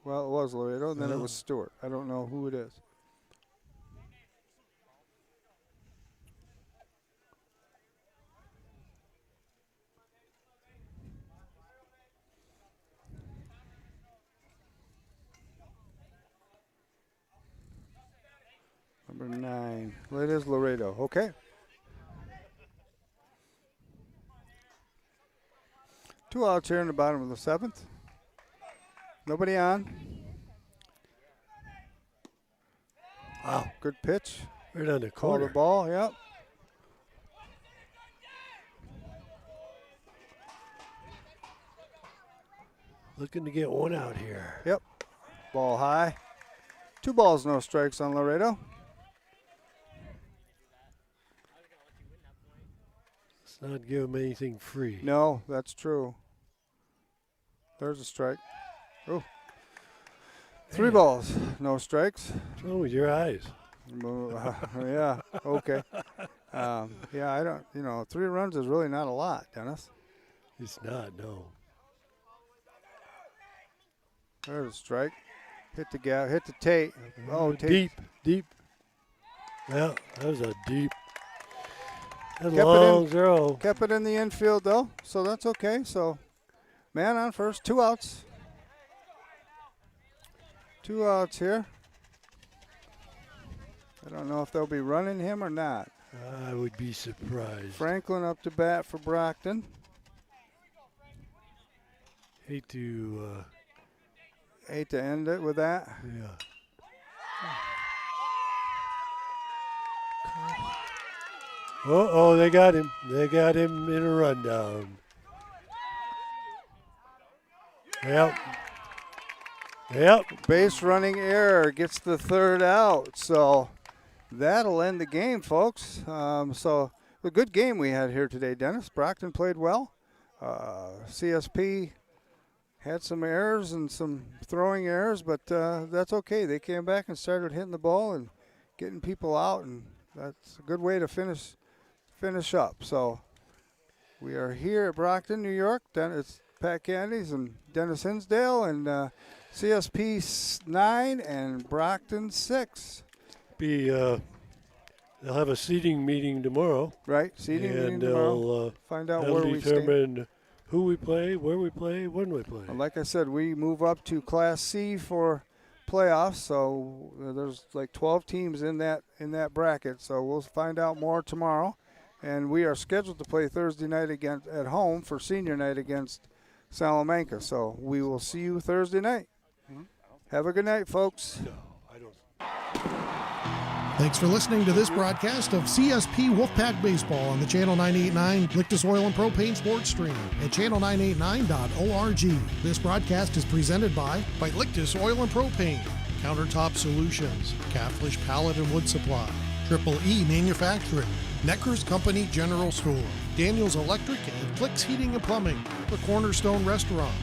Well, it was Laredo, and then it was Stewart. I don't know who it is. Number 9. Well, it is Laredo. Okay. Two outs here in the bottom of the 7th. Nobody on. Wow, good pitch. Right on the Call corner. the ball, yep. Looking to get 1 out here. Yep. Ball high. 2 balls, no strikes on Laredo. Let's not give him anything free. No, that's true. There's a strike. Oh. 3 balls, no strikes. What's wrong with your eyes? Yeah, okay. Yeah, I don't, 3 runs is really not a lot, Dennis. It's not, no. There's a strike. Hit the gap, hit the Tate. Oh, Tate. Deep. Yeah, that was a deep. A long throw. Kept it in the infield, though, so that's okay. So, man on first, 2 outs. 2 outs here. I don't know if they'll be running him or not. I would be surprised. Franklin up to bat for Brocton. Hate to end it with that. yeah. Oh, they got him. They got him in a rundown. Yep. Base running error gets the 3rd out. So that'll end the game, folks. So a good game we had here today, Dennis. Brocton played well. CSP had some errors and some throwing errors, but that's okay. They came back and started hitting the ball and getting people out, and that's a good way to finish up. So we are here at Brocton, New York. It's Pat Catanese and Dennis Hinsdale, and CSP 9 and Brocton 6. They'll have a seating meeting tomorrow. Right, seating meeting tomorrow. Find out where we stand. Determine who we play, where we play, when we play. Like I said, we move up to Class C for playoffs, so there's like 12 teams in that bracket. So we'll find out more tomorrow, and we are scheduled to play Thursday night again at home for senior night against Salamanca. So we will see you Thursday night. Have a good night, folks. No, I don't. Thanks for listening to this broadcast of CSP Wolfpack Baseball on the Channel 989 Lictus Oil and Propane Sports Stream at channel989.org. This broadcast is presented by Lictus Oil and Propane, Countertop Solutions, Caflisch Pallet and Wood Supply, Triple E Manufacturing, Necker's Company General Store, Daniels Electric and Flicks Heating and Plumbing, the Cornerstone Restaurant,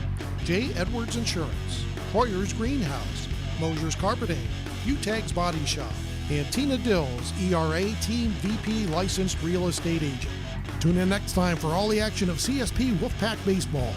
J. Edwards Insurance, Hoyer's Greenhouse, Mosher's Carpeting, Utegg's Body Shop, and Tina Dills, ERA Team VP Licensed Real Estate Agent. Tune in next time for all the action of CSP Wolfpack Baseball.